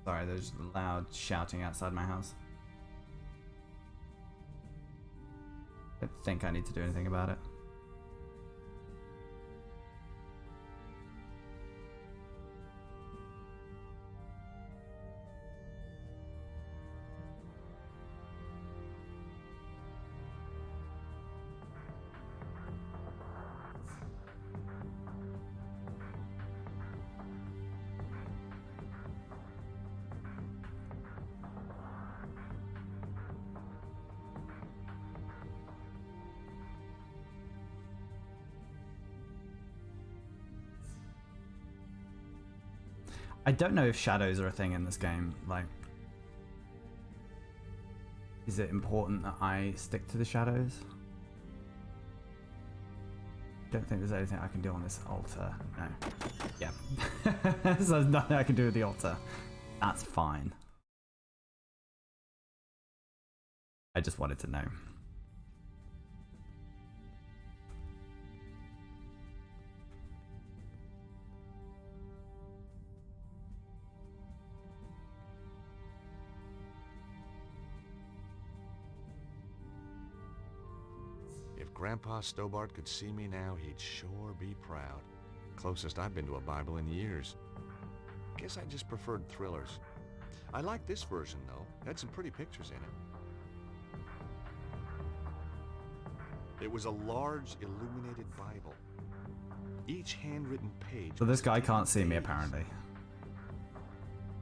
Sorry, there's loud shouting outside my house. I don't think I need to do anything about it. I don't know if shadows are a thing in this game. Like, is it important that I stick to the shadows? Don't think there's anything I can do on this altar. No. Yeah. So there's nothing I can do with the altar. That's fine. I just wanted to know. Grandpa Stobart could see me now, he'd sure be proud. Closest I've been to a Bible in years. Guess I just preferred thrillers. I like this version, though. Had some pretty pictures in it. It was a large, illuminated Bible. Each handwritten page... So this guy can't see me, apparently.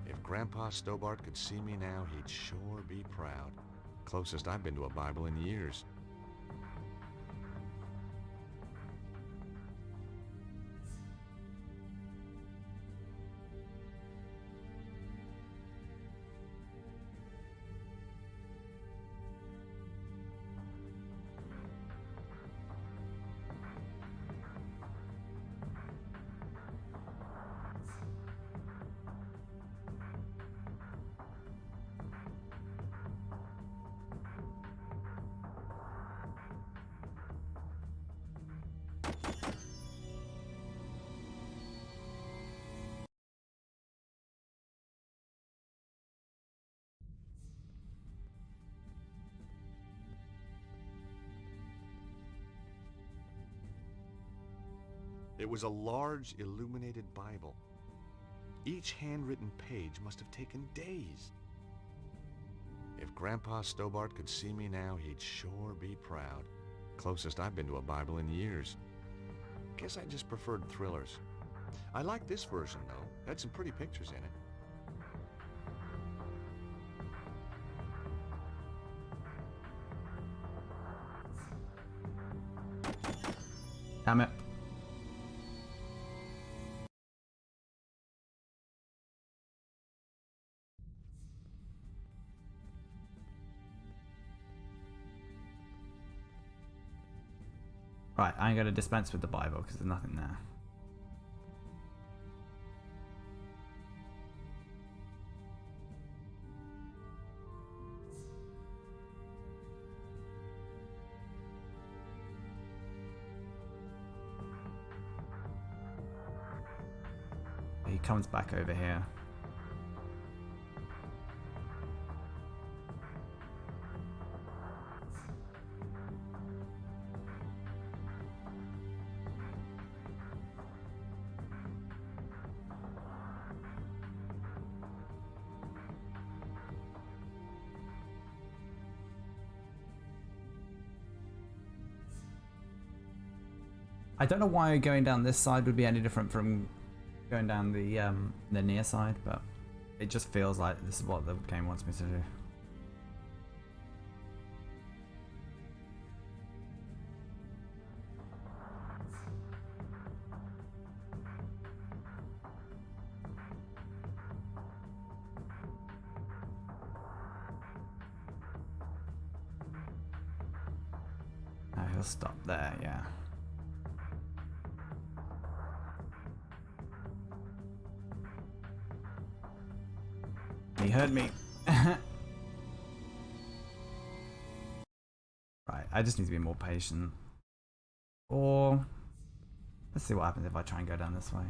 If Grandpa Stobart could see me now, he'd sure be proud. Closest I've been to a Bible in years. It was a large, illuminated Bible. Each handwritten page must have taken days. If Grandpa Stobart could see me now, he'd sure be proud. Closest I've been to a Bible in years. Guess I just preferred thrillers. I like this version, though. Had some pretty pictures in it. Damn it. Right, I'm going to dispense with the Bible because there's nothing there. He comes back over here. I don't know why going down this side would be any different from going down the near side, but it just feels like this is what the game wants me to do. He'll stop there, yeah. He heard me. Right, I just need to be more patient. Or let's see what happens if I try and go down this way.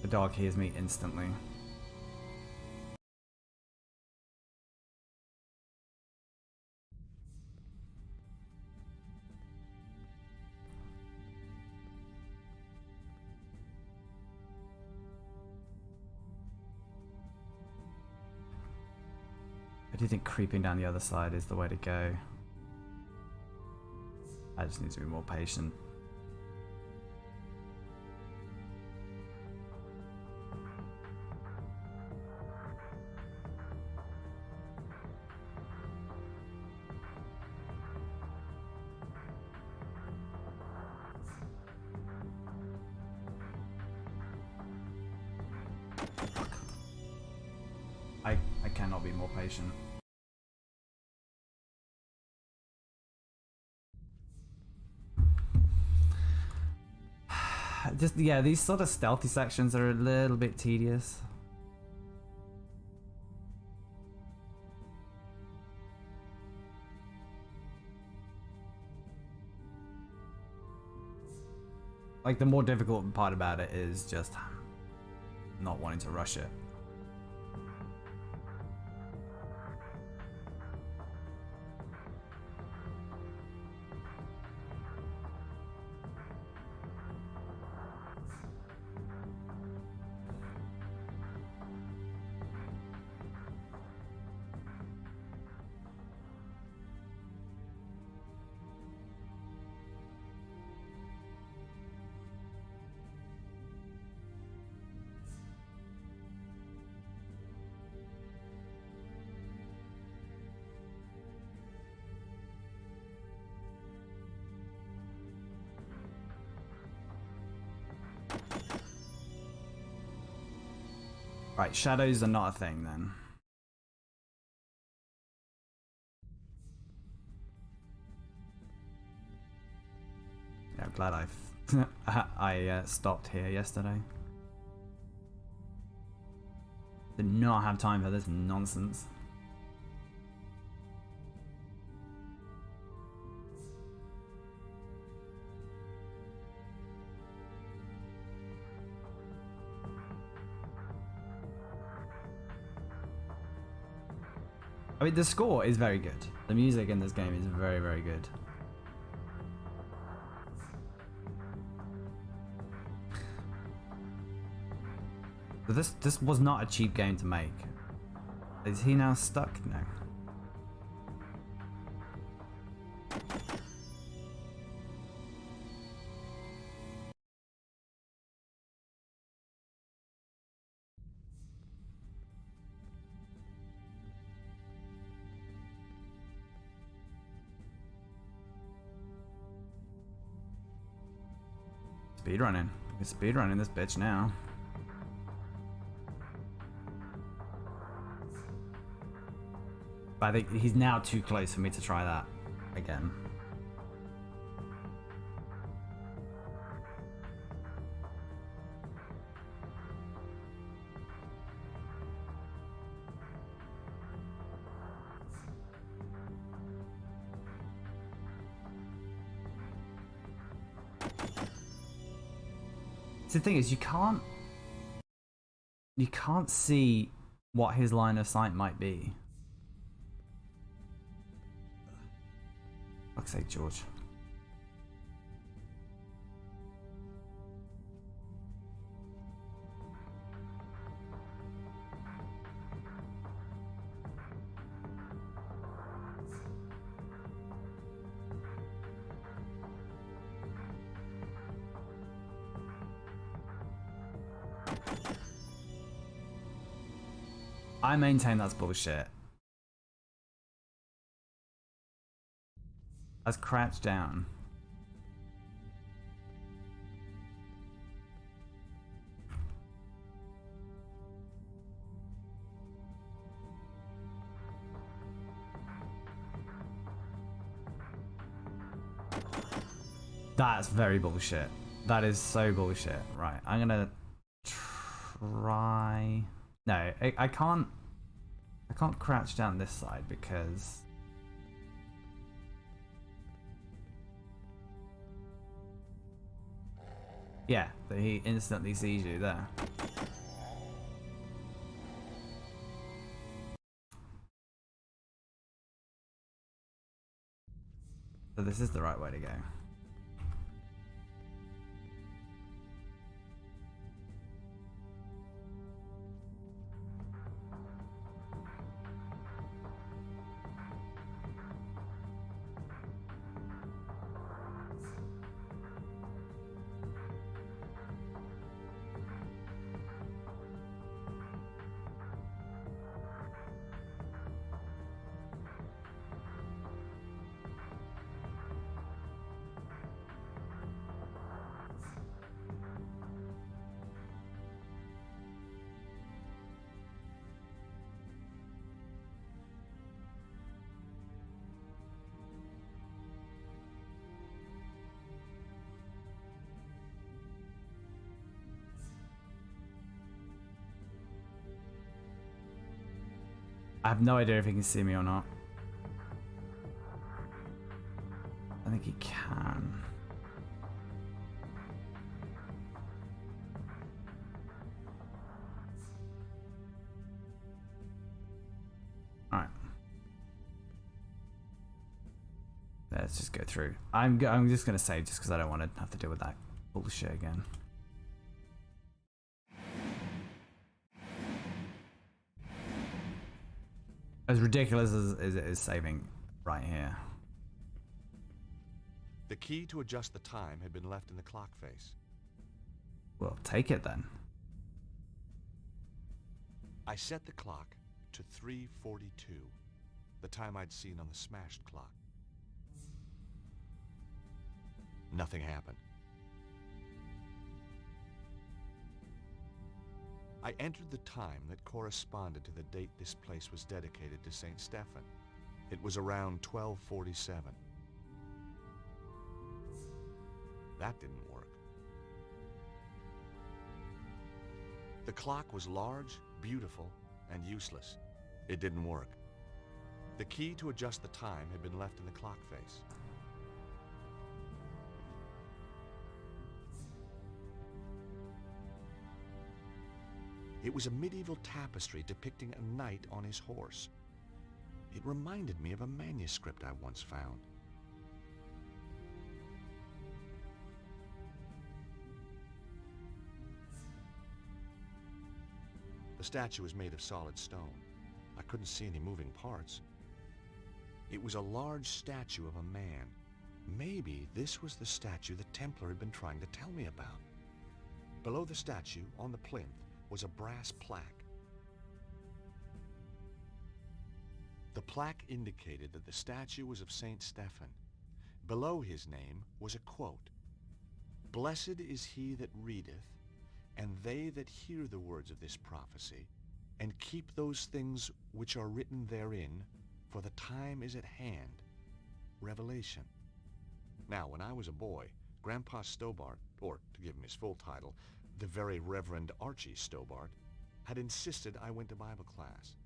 The dog hears me instantly. I do think creeping down the other side is the way to go. I just need to be more patient. I cannot be more patient. Just, yeah, these sort of stealthy sections are a little bit tedious. Like, the more difficult part about it is just not wanting to rush it. Right, shadows are not a thing then. Yeah, I'm glad I stopped here yesterday. Did not have time for this nonsense. I mean, the score is very good. The music in this game is very, very good. But this was not a cheap game to make. Is he now stuck? No. Speedrunning. We're speedrunning this bitch now. But I think he's now too close for me to try that again. The thing is, you can't see what his line of sight might be. Fuck's sake, George. I maintain that's bullshit. Let's crouch down. That's very bullshit. That is so bullshit. Right, I'm gonna try... No, I can't crouch down this side because... Yeah, that he instantly sees you there. So this is the right way to go. I have no idea if he can see me or not. I think he can. Alright. Let's just go through. I'm just going to save just because I don't want to have to deal with that bullshit again. As ridiculous as it is saving right here. The key to adjust the time had been left in the clock face. Well, take it then. I set the clock to 3:42, the time I'd seen on the smashed clock. Nothing happened. I entered the time that corresponded to the date this place was dedicated to St. Stephen. It was around 1247. That didn't work. The clock was large, beautiful, and useless. It didn't work. The key to adjust the time had been left in the clock face. It was a medieval tapestry depicting a knight on his horse. It reminded me of a manuscript I once found. The statue was made of solid stone. I couldn't see any moving parts. It was a large statue of a man. Maybe this was the statue the Templar had been trying to tell me about. Below the statue, on the plinth, was a brass plaque. The plaque indicated that the statue was of Saint Stephen. Below his name was a quote, "Blessed is he that readeth, and they that hear the words of this prophecy, and keep those things which are written therein, for the time is at hand." Revelation. Now, when I was a boy, Grandpa Stobart, or to give him his full title, the Very Reverend Archie Stobart, had insisted I went to Bible class.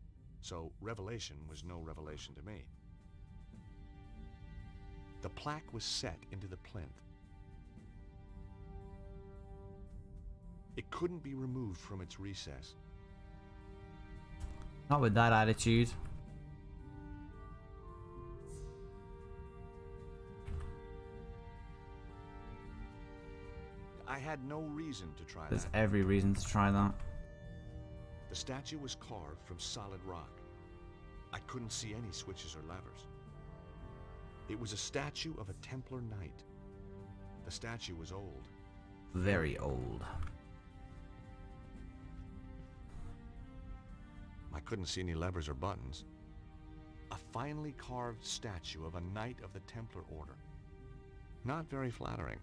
So Revelation was no revelation to me. The plaque was set into the plinth. It couldn't be removed from its recess. Not with that attitude. I had no reason to try There's that. every reason to try that. The statue was carved from solid rock. I couldn't see any switches or levers. It was a statue of a Templar knight. The statue was old. Very old. I couldn't see any levers or buttons. A finely carved statue of a knight of the Templar Order. Not very flattering.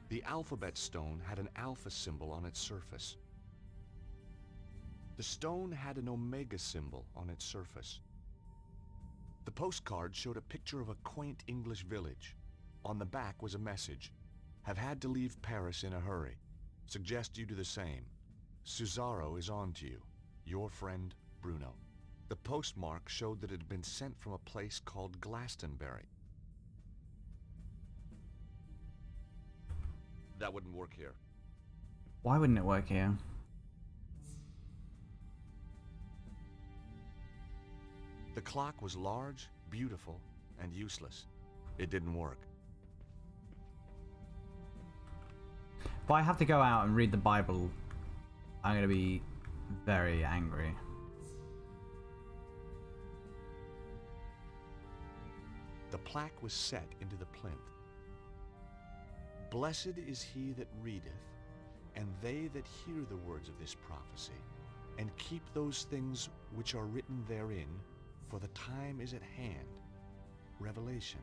The alphabet stone had an alpha symbol on its surface. The stone had an omega symbol on its surface. The postcard showed a picture of a quaint English village. On the back was a message. Have had to leave Paris in a hurry. Suggest you do the same. Cesaro is on to you. Your friend, Bruno. The postmark showed that it had been sent from a place called Glastonbury. That wouldn't work here. Why wouldn't it work here? The clock was large, beautiful, and useless. It didn't work. If I have to go out and read the Bible, I'm going to be very angry. The plaque was set into the plinth. Blessed is he that readeth, and they that hear the words of this prophecy, and keep those things which are written therein, for the time is at hand. Revelation.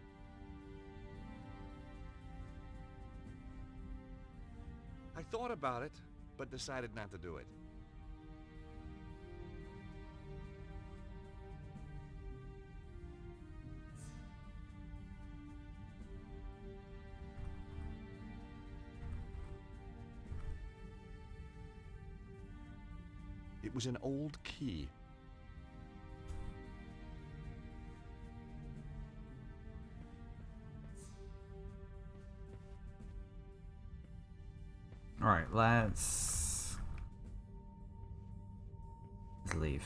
I thought about it, but decided not to do it. It was an old key. Alright, let's leave.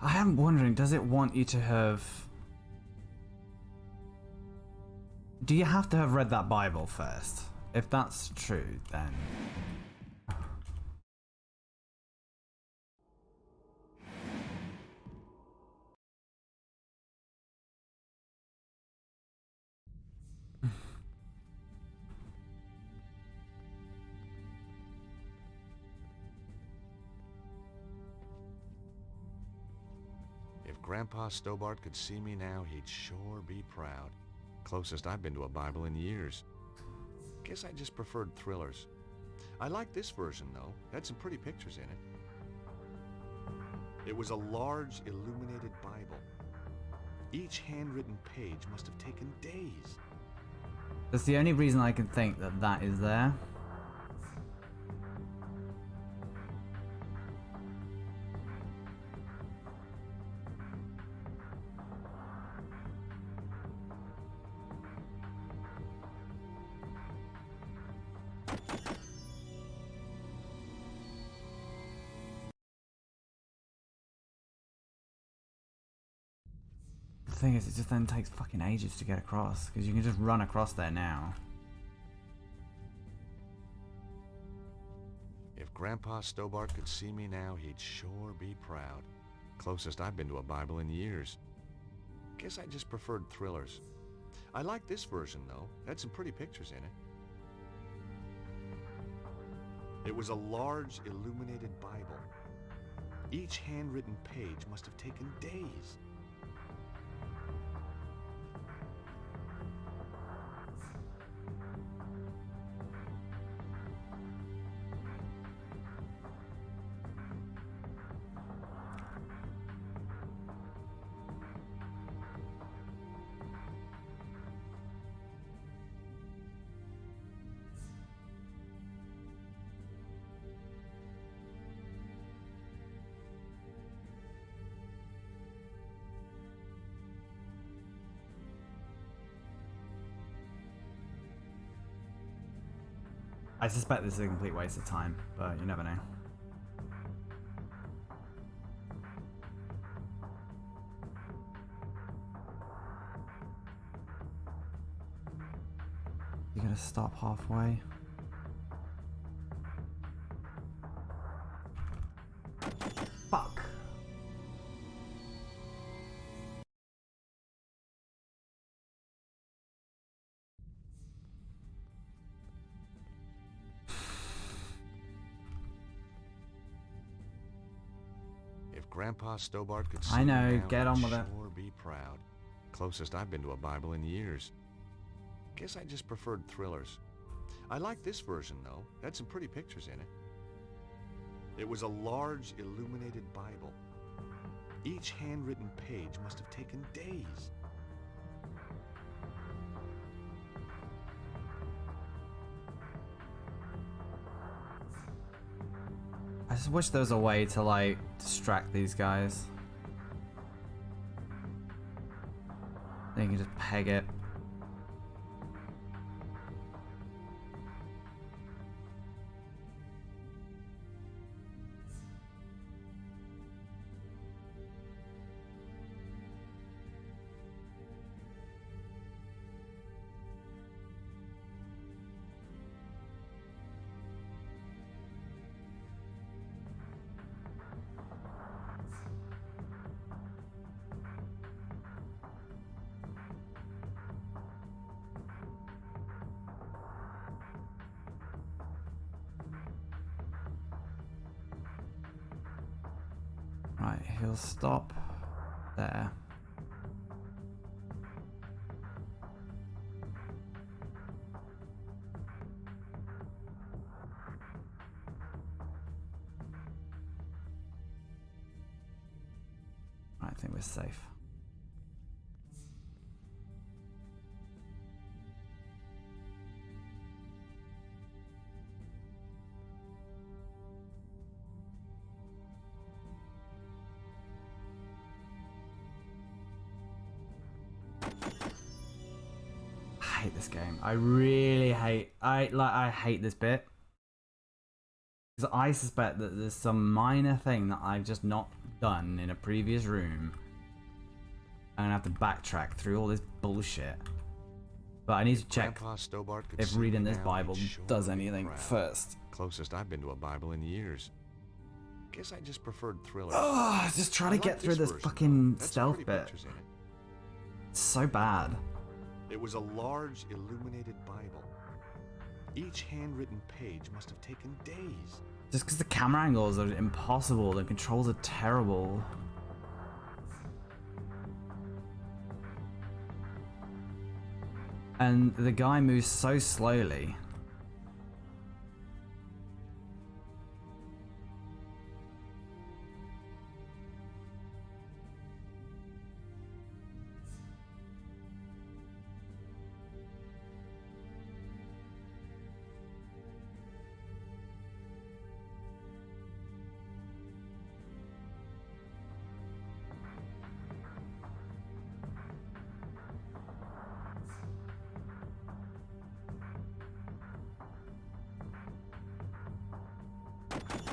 I am wondering, does it want you to have... Do you have to have read that Bible first? If that's true, then... If Grandpa Stobart could see me now, he'd sure be proud. Closest I've been to a Bible in years. Guess I just preferred thrillers. I like this version, though. Had some pretty pictures in it. It was a large, illuminated Bible. Each handwritten page must have taken days. That's the only reason I can think that that is there. The thing is, it just then takes fucking ages to get across, because you can just run across there now. If Grandpa Stobart could see me now, he'd sure be proud. Closest I've been to a Bible in years. Guess I just preferred thrillers. I like this version, though. Had some pretty pictures in it. It was a large, illuminated Bible. Each handwritten page must have taken days. I suspect this is a complete waste of time, but you never know. gonna stop halfway. Fuck. If Grandpa Stobart could see I know, me now, get on he'd with it. sure be proud. Closest I've been to a Bible in years. Guess I just preferred thrillers. I like this version, though. Had some pretty pictures in it. It was a large, illuminated Bible. Each handwritten page must have taken days. I just wish there was a way to, like, distract these guys. Then you can just peg it. Right, he'll stop there. I think we're safe. I hate this game. I really hate. I hate this bit because I suspect that there's some minor thing that I've just not done in a previous room. I'm gonna have to backtrack through all this bullshit. But I need to check Grandpa Stobart could if see reading me this now, Bible he'd sure does be anything proud. first. Closest I've been to a Bible in years. Guess I just preferred thrillers. Oh, just trying to I get like through this version, fucking though. Had some stealth pretty bit. pictures in it. It's so bad. It was a large, illuminated Bible. Each handwritten page must have taken days. Just because the camera angles are impossible, the controls are terrible. And the guy moves so slowly.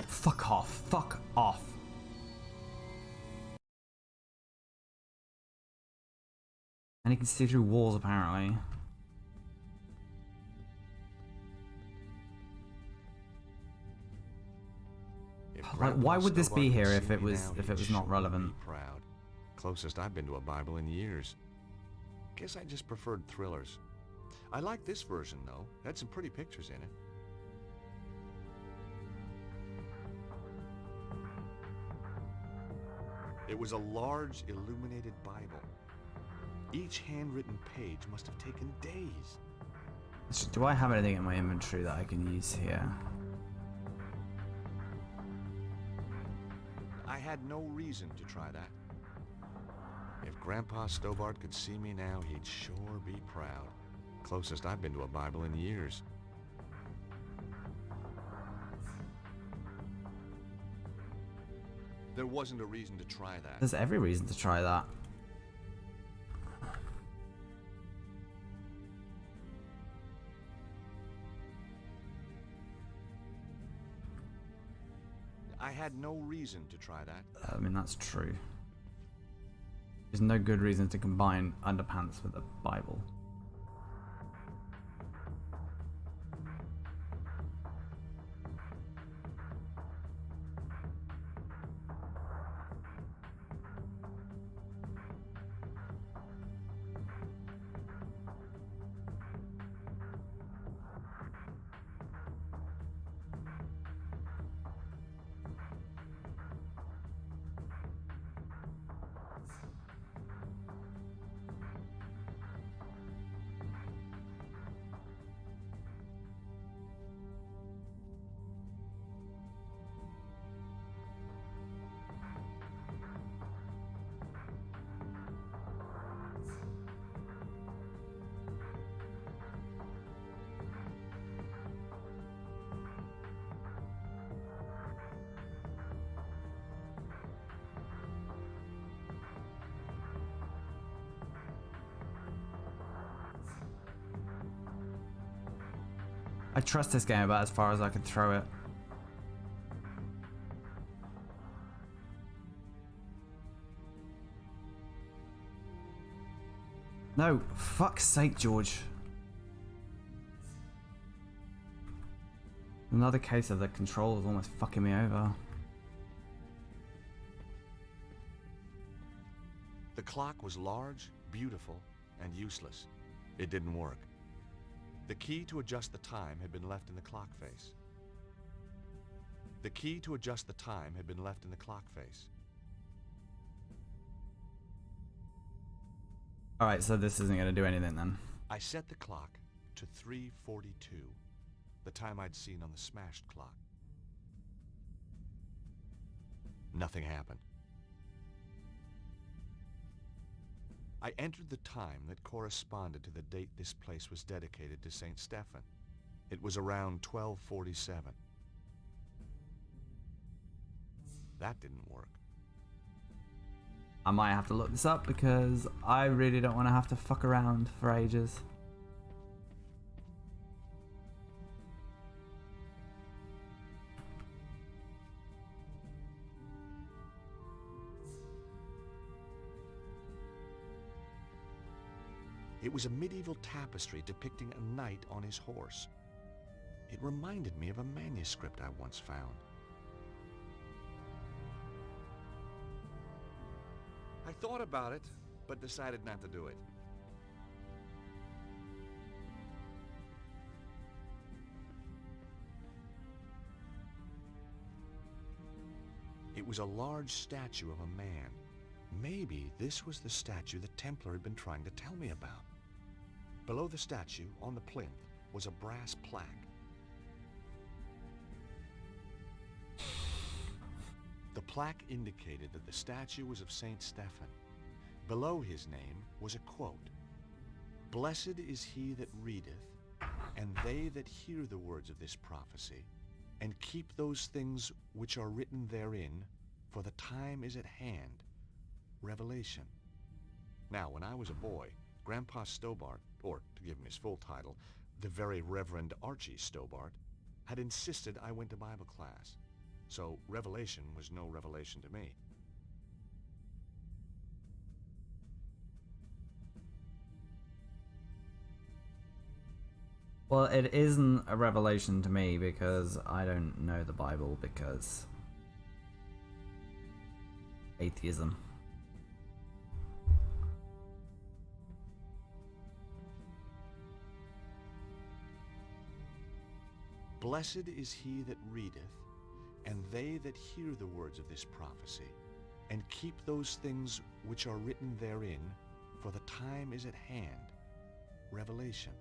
Fuck off. Fuck off. And he can see through walls, apparently. If Like, Grandpa why would this be Stobart here could if see it me was now, if it he'd was not sure relevant? be proud. Closest I've been to a Bible in years. Guess I just preferred thrillers. I like this version, though. Had some pretty pictures in it. It was a large, illuminated Bible. Each handwritten page must have taken days. Do I have anything in my inventory that I can use here? I had no reason to try that. If Grandpa Stobart could see me now, he'd sure be proud. Closest I've been to a Bible in years. There wasn't a reason to try that. There's every reason to try that. I had no reason to try that. I mean, that's true. There's no good reason to combine underpants with a Bible. I trust this game about as far as I can throw it. No, fuck's sake, George. Another case of the controls almost fucking me over. The clock was large, beautiful, and useless. It didn't work. The key to adjust the time had been left in the clock face. The key to adjust the time had been left in the clock face. Alright, so this isn't going to do anything then. I set the clock to 3:42, the time I'd seen on the smashed clock. Nothing happened. I entered the time that corresponded to the date this place was dedicated to St. Stephen. It was around 12:47. That didn't work. I might have to look this up because I really don't want to have to fuck around for ages. It was a medieval tapestry depicting a knight on his horse. It reminded me of a manuscript I once found. I thought about it, but decided not to do it. It was a large statue of a man. Maybe this was the statue the Templar had been trying to tell me about. Below the statue, on the plinth, was a brass plaque. The plaque indicated that the statue was of Saint Stephen. Below his name was a quote: "Blessed is he that readeth, and they that hear the words of this prophecy, and keep those things which are written therein, for the time is at hand." Revelation. Now, when I was a boy, Grandpa Stobart, or to give him his full title, the Very Reverend Archie Stobart, had insisted I went to Bible class. So Revelation was no revelation to me. Well, it isn't a revelation to me because I don't know the Bible because atheism. Blessed is he that readeth, and they that hear the words of this prophecy, and keep those things which are written therein, for the time is at hand. Revelation.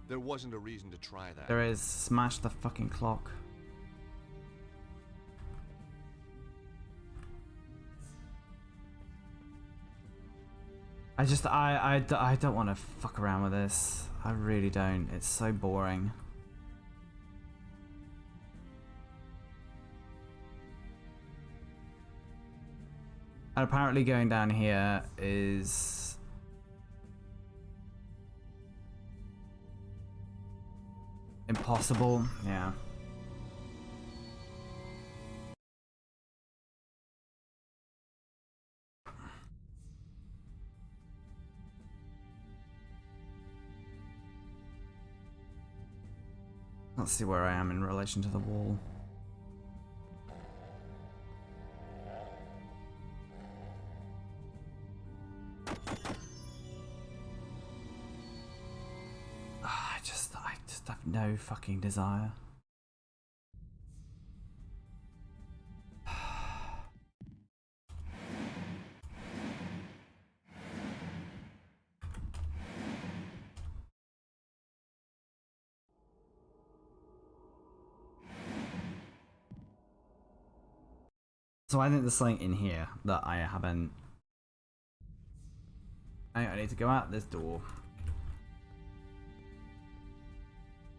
There wasn't a reason to try that. There is. Smash the fucking clock. I don't want to fuck around with this. I really don't. It's so boring. And apparently going down here is impossible. Yeah. Let's see where I am in relation to the wall. I just have no fucking desire. So I think there's something in here that I haven't... I need to go out this door.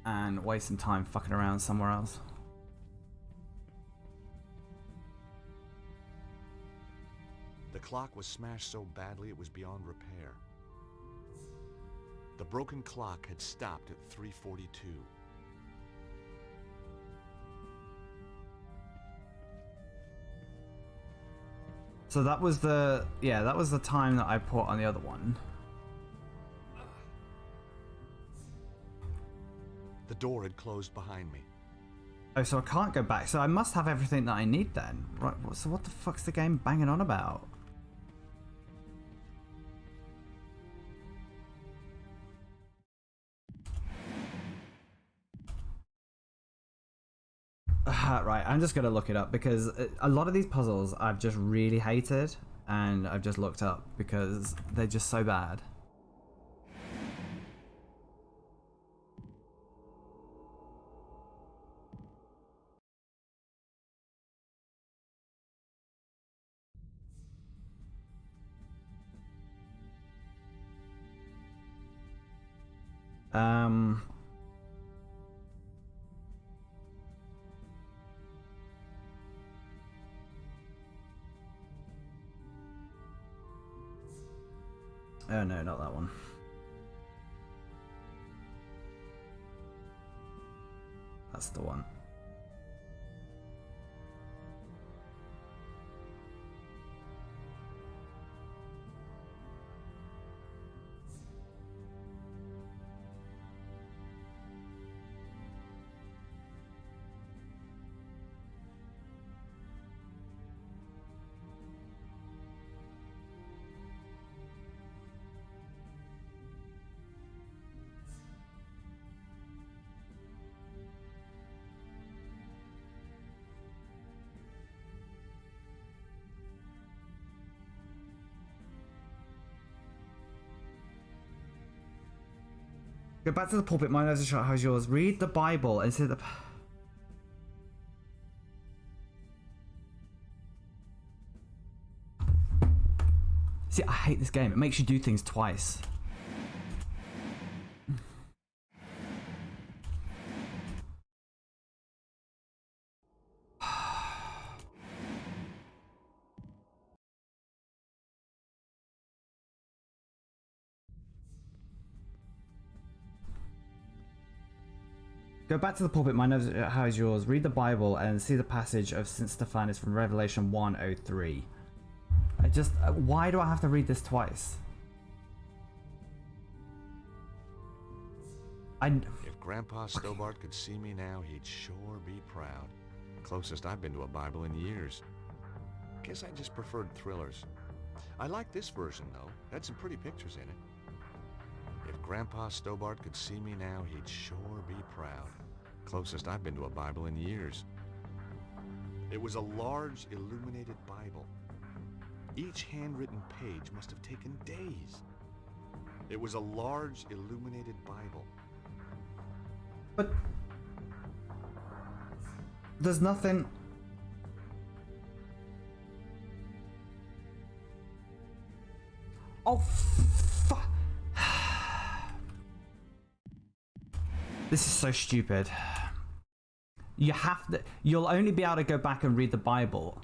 and waste some time fucking around somewhere else. The clock was smashed so badly it was beyond repair. The broken clock had stopped at 3:42. So that was the time that I put on the other one. The door had closed behind me. Oh, so I can't go back. So I must have everything that I need then. Right, so what the fuck's the game banging on about? Right, I'm just gonna look it up because a lot of these puzzles I've just really hated and I've just looked up because they're just so bad. Oh no, not that one. That's the one. Go back to the pulpit. My nose is shut. How's yours? Read the Bible and see the. See, I hate this game. It makes you do things twice. Go back to the pulpit. My nose. How's yours? Read the Bible and see the passage of St. Stephanus from Revelation 1:03. I just. Why do I have to read this twice? If Grandpa Stobart could see me now, he'd sure be proud. Closest I've been to a Bible in years. Guess I just preferred thrillers. I like this version, though. Had some pretty pictures in it. If Grandpa Stobart could see me now, he'd sure be proud. Closest I've been to a Bible in years. It was a large, illuminated Bible. Each handwritten page must have taken days. It was a large, illuminated Bible. But there's nothing. Oh, fuck. This is so stupid. You have to. You'll only be able to go back and read the Bible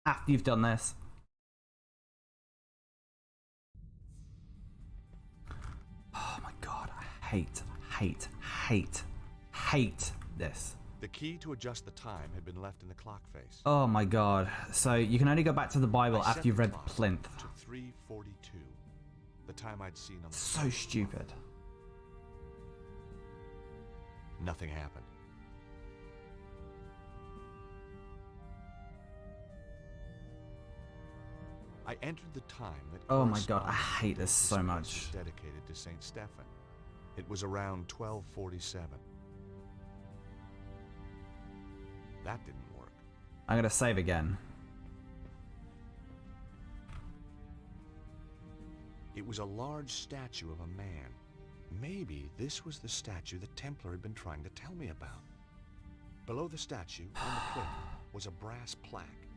after you've done this. Oh my god, I hate this. The key to adjust the time had been left in the clock face. Oh my god. So you can only go back to the Bible after you've read the plinth. To 3:42. The time I'd seen on the So stupid. Nothing happened. I entered the time that Oh my god, I hate this so much. Dedicated to St. Stephen. It was around 1247. That didn't work. I'm gonna save again. It was a large statue of a man. Maybe this was the statue the Templar had been trying to tell me about. Below the statue, on the plinth, was a brass plaque.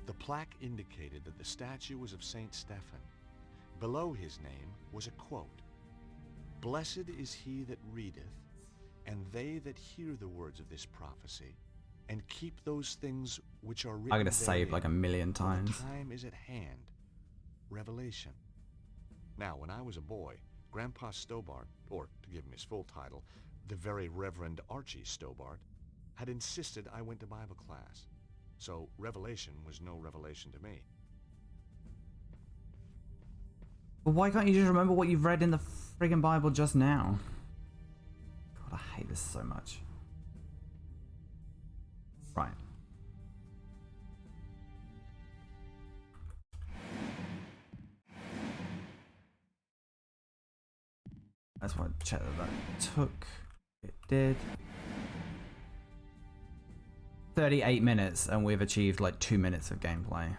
The plaque indicated that the statue was of St. Stephen. Below his name was a quote. Blessed is he that readeth, and they that hear the words of this prophecy, and keep those things which are written I'm gonna save therein, like a million for the times. time is at hand. Revelation. Now, when I was a boy, Grandpa Stobart, or to give him his full title, the Very Reverend Archie Stobart, had insisted I went to Bible class. So Revelation was no revelation to me. But why can't you just remember what you've read in the friggin' Bible just now? God, I hate this so much. Right. I just want to check that took. It did. 38 minutes, and we've achieved like 2 minutes of gameplay.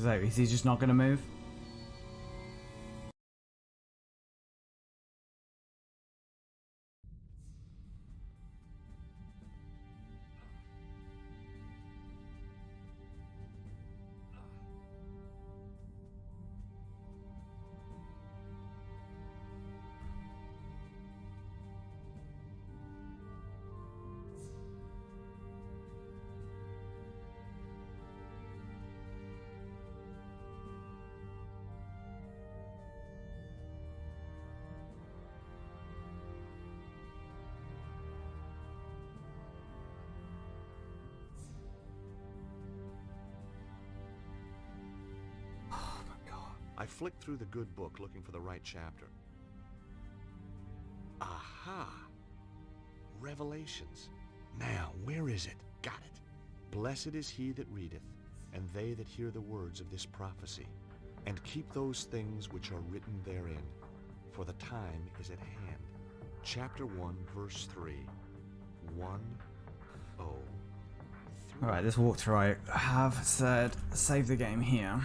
So, is he just not going to move? I flicked through the good book looking for the right chapter. Aha! Revelations. Now, where is it? Got it. Blessed is he that readeth, and they that hear the words of this prophecy, and keep those things which are written therein, for the time is at hand. Chapter 1, verse 3. 1, 0, 3. Alright, this walkthrough I have said save the game here.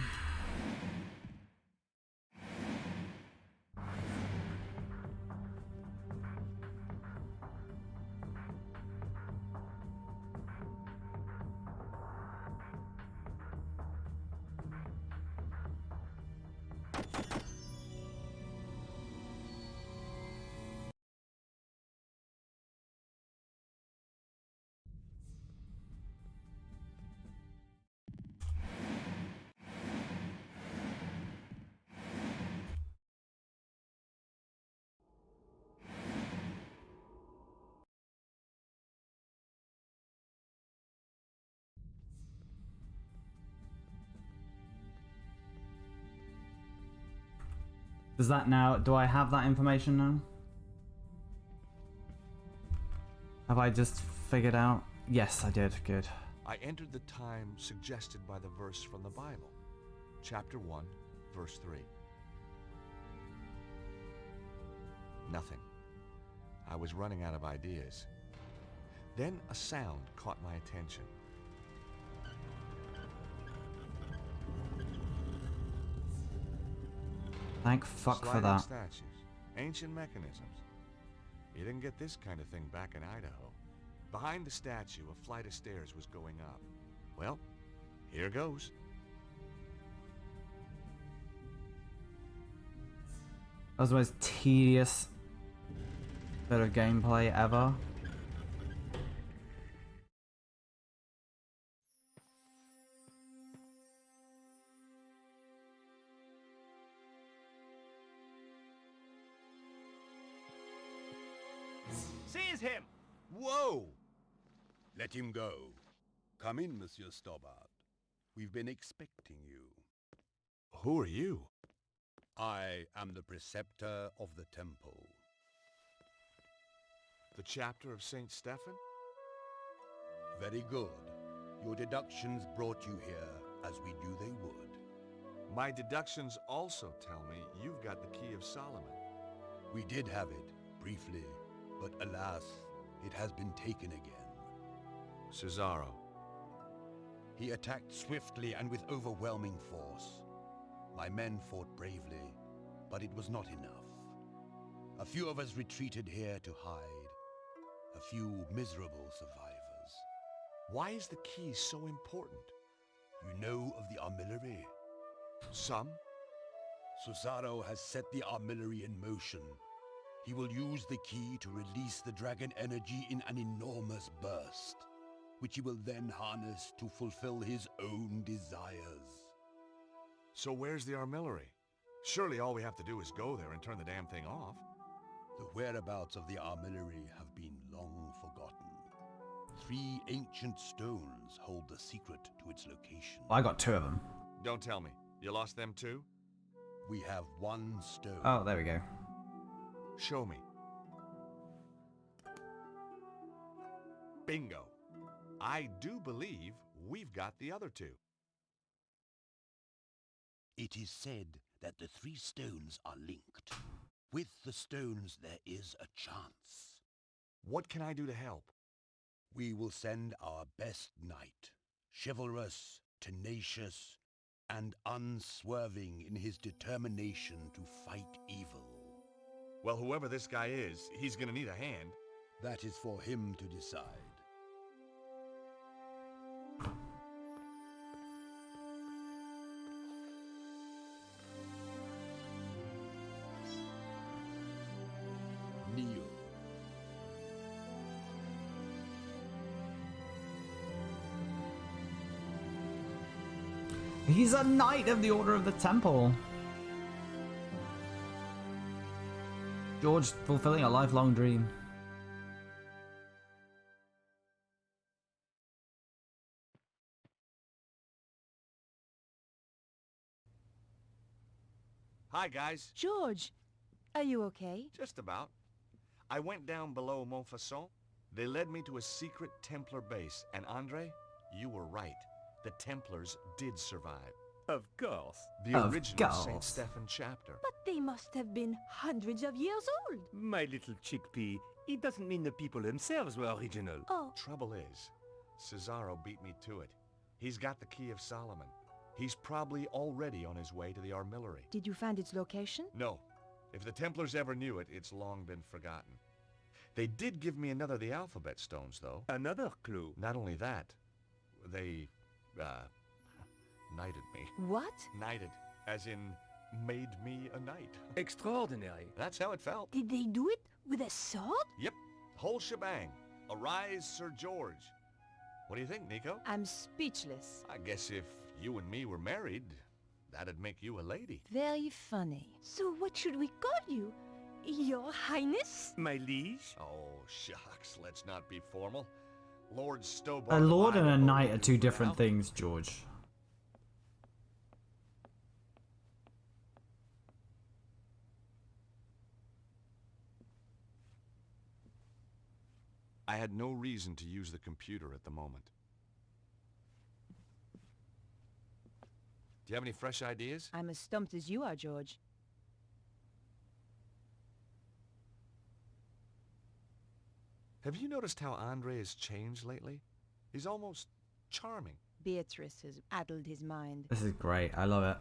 Does that now, do I have that information now? Have I just figured out? Yes, I did, good. I entered the time suggested by the verse from the Bible. Chapter 1, verse 3. Nothing. I was running out of ideas. Then a sound caught my attention. Thank fuck for Sliding that. statues, ancient mechanisms. You didn't get this kind of thing back in Idaho. Behind the statue, a flight of stairs was going up. Well, here goes. That was the most tedious bit of gameplay ever. Seize him! Whoa! Let him go. Come in, Monsieur Stobart. We've been expecting you. Who are you? I am the preceptor of the temple. The chapter of St. Stephen? Very good. Your deductions brought you here, as we knew they would. My deductions also tell me you've got the Key of Solomon. We did have it, briefly, but alas, it has been taken again. Cesaro. He attacked swiftly and with overwhelming force. My men fought bravely, but it was not enough. A few of us retreated here to hide. A few miserable survivors. Why is the key so important? You know of the armillary? Some? Cesaro has set the armillary in motion. He will use the key to release the dragon energy in an enormous burst, which he will then harness to fulfill his own desires. So where's the armillary? Surely all we have to do is go there and turn the damn thing off. The whereabouts of the armillary have been long forgotten. 3 ancient stones hold the secret to its location. I got 2 of them. Don't tell me. You lost them too? We have 1 stone. Oh, there we go. Show me. Bingo. I do believe we've got the other 2. It is said that the 3 stones are linked. With the stones there is a chance. What can I do to help? We will send our best knight, chivalrous, tenacious, and unswerving in his determination to fight evil. Well, whoever this guy is, he's gonna need a hand. That is for him to decide. Neo. He's a knight of the Order of the Temple. George fulfilling a lifelong dream. Hi, guys. George, are you okay? Just about. I went down below Montfaucon. They led me to a secret Templar base. And Andre, you were right. The Templars did survive. Of course. The Of original St. course. Stephen chapter. But they must have been hundreds of years old. My little chickpea, it doesn't mean the people themselves were original. Oh, Trouble is, Cesaro beat me to it. He's got the Key of Solomon. He's probably already on his way to the armillary. did you find its location? No. If the Templars ever knew it, it's long been forgotten. They did give me another of the alphabet stones, though. Another clue. Not only that, they, knighted me. What? Knighted, as in made me a knight. Extraordinary. That's how it felt. Did they do it with a sword? Yep, whole shebang. Arise, Sir George. What do you think, Nico? I'm speechless. I guess if you and me were married, that'd make you a lady. Very funny. So what should we call you? Your Highness? My liege? Oh, shucks, let's not be formal. Lord Stobart... A lord and a I will knight are 2 now. different things, George. I had no reason to use the computer at the moment. Do you have any fresh ideas? I'm as stumped as you are, George. Have you noticed how Andre has changed lately? He's almost charming. Beatrice has addled his mind. This is great. I love it.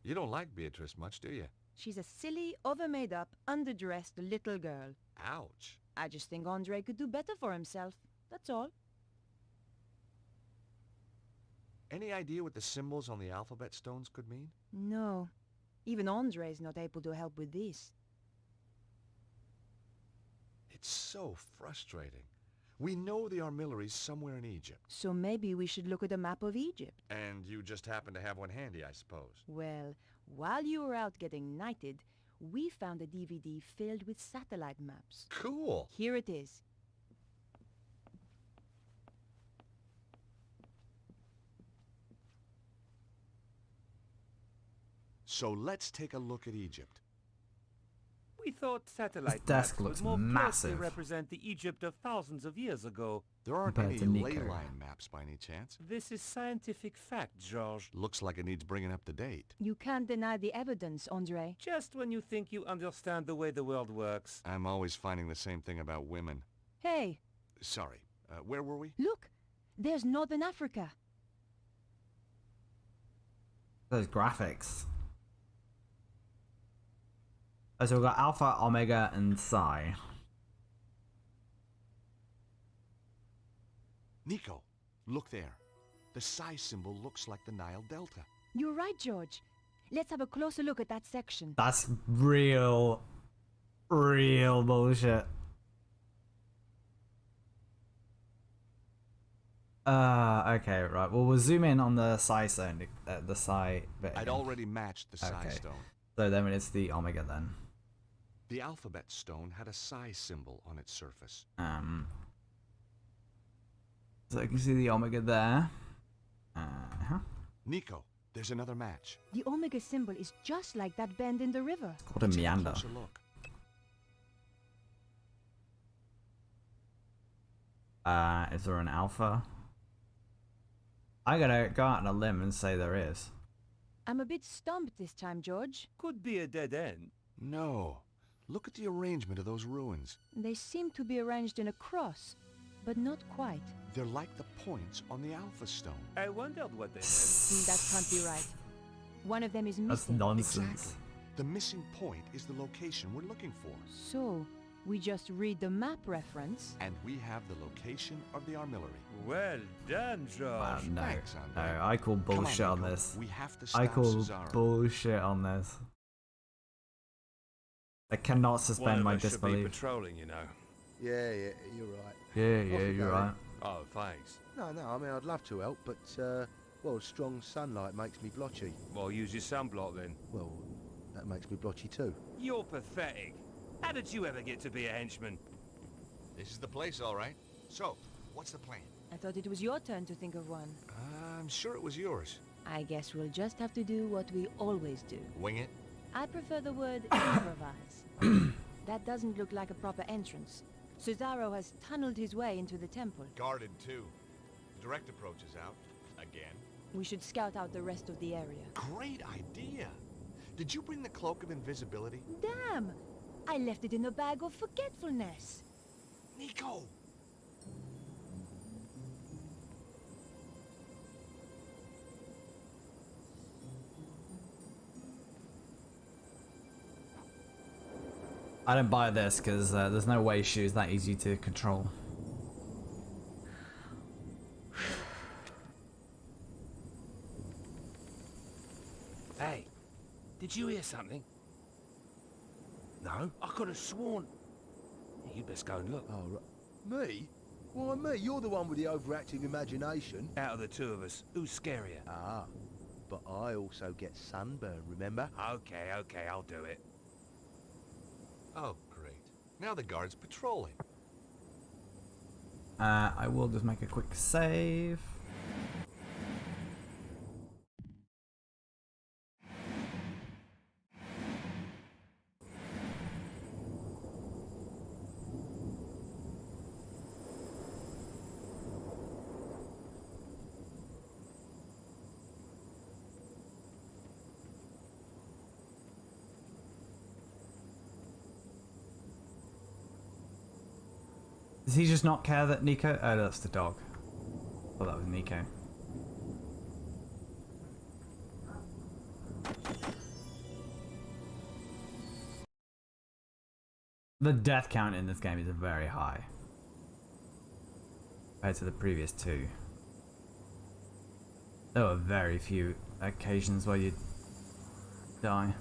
You don't like Beatrice much, do you? She's a silly, over-made-up, underdressed little girl. Ouch. I just think Andre could do better for himself. That's all. Any idea what the symbols on the alphabet stones could mean? No. Even Andre's not able to help with this. It's so frustrating. We know the armillary's somewhere in Egypt. So maybe we should look at a map of Egypt. And you just happen to have one handy, I suppose. Well, while you were out getting knighted, we found a DVD filled with satellite maps. Cool. Here it is. So let's take a look at Egypt. We thought satellite desk maps looks would more closely massive. represent the Egypt of thousands of years ago. There aren't Compared any to ley Nico. line maps by any chance. This is scientific fact, George. Looks like it needs bringing up to date. You can't deny the evidence, Andre. Just when you think you understand the way the world works. I'm always finding the same thing about women. Hey, Sorry, where were we? look! There's Northern Africa. Those graphics. Oh, so we've got Alpha, Omega, and Psi. Nico, look there. The Psi symbol looks like the Nile Delta. You're right, George. Let's have a closer look at that section. That's real bullshit. Okay, right. Well, we'll zoom in on the Psi zone, the Psi bit. I'd again. already matched the Psi Okay. stone. So then it's the Omega then. The alphabet stone had a Psi symbol on its surface. So you can see the Omega there. Uh-huh. Nico, there's another match. The Omega symbol is just like that bend in the river. It's called a Take meander. closer look. Is there an Alpha? I gotta go out on a limb and say there is. I'm a bit stumped this time, George. Could be a dead end. No. Look at the arrangement of those ruins. They seem to be arranged in a cross, but not quite. They're like the points on the Alpha stone. I wondered what they meant. That can't be right. One of them is That's missing. nonsense. Exactly. The missing point is the location we're looking for. So, we just read the map reference. And we have the location of the armillary. Well done, George. No, Thanks, no, Andre. I call Come bullshit on Nico. this. We have to I stop call Cesaro. bullshit on this. I cannot suspend my One of us should be disbelief. patrolling, you know. Yeah, you're right. Yeah, Off you you're go right. Oh, thanks. No, I mean, I'd love to help, but, well, strong sunlight makes me blotchy. Well, use your sunblock then. Well, that makes me blotchy too. You're pathetic. How did you ever get to be a henchman? This is the place, all right. So, what's the plan? I thought it was your turn to think of one. I'm sure it was yours. I guess we'll just have to do what we always do. Wing it? I prefer the word improvise. That doesn't look like a proper entrance. Cesaro has tunneled his way into the temple. Guarded, too. The direct approach is out. Again. We should scout out the rest of the area. Great idea! Did you bring the Cloak of Invisibility? Damn! I left it in a bag of forgetfulness. Nico! I don't buy this because there's no way she was that easy to control. Hey, did you hear something? No? I could have sworn... You best go and look. Oh, right. Me? Why me? You're the one with the overactive imagination. Out of the two of us, who's scarier? Ah, but I also get sunburn, remember? Okay, I'll do it. Oh, great. Now the guard's patrolling. I will just make a quick save. Does he just not care that Nico? Oh, that's the dog. Oh, that was Nico. The death count in this game is very high compared to the previous two. There were very few occasions where you die.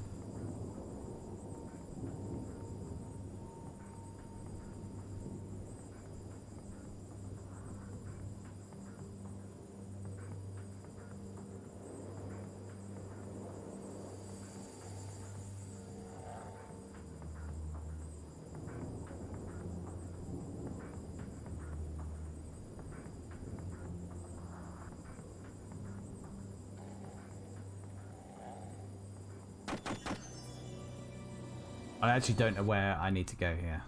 I actually don't know where I need to go here.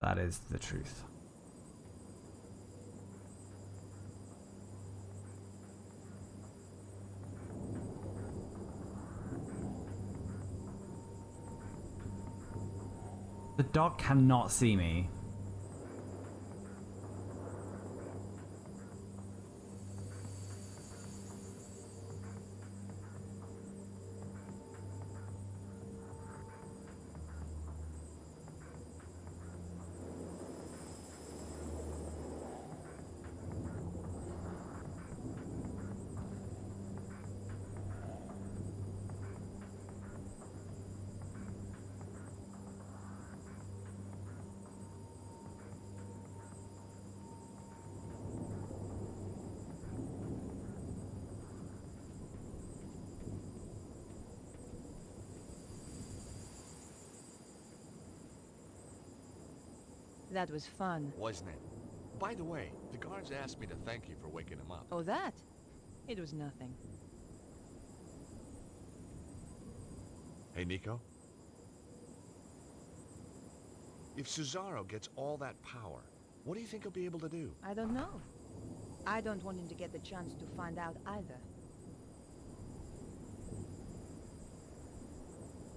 That is the truth. The dog cannot see me. That was fun. Wasn't it? By the way, the guards asked me to thank you for waking him up. Oh, that? It was nothing. Hey, Nico? If Cesaro gets all that power, what do you think he'll be able to do? I don't know. I don't want him to get the chance to find out either.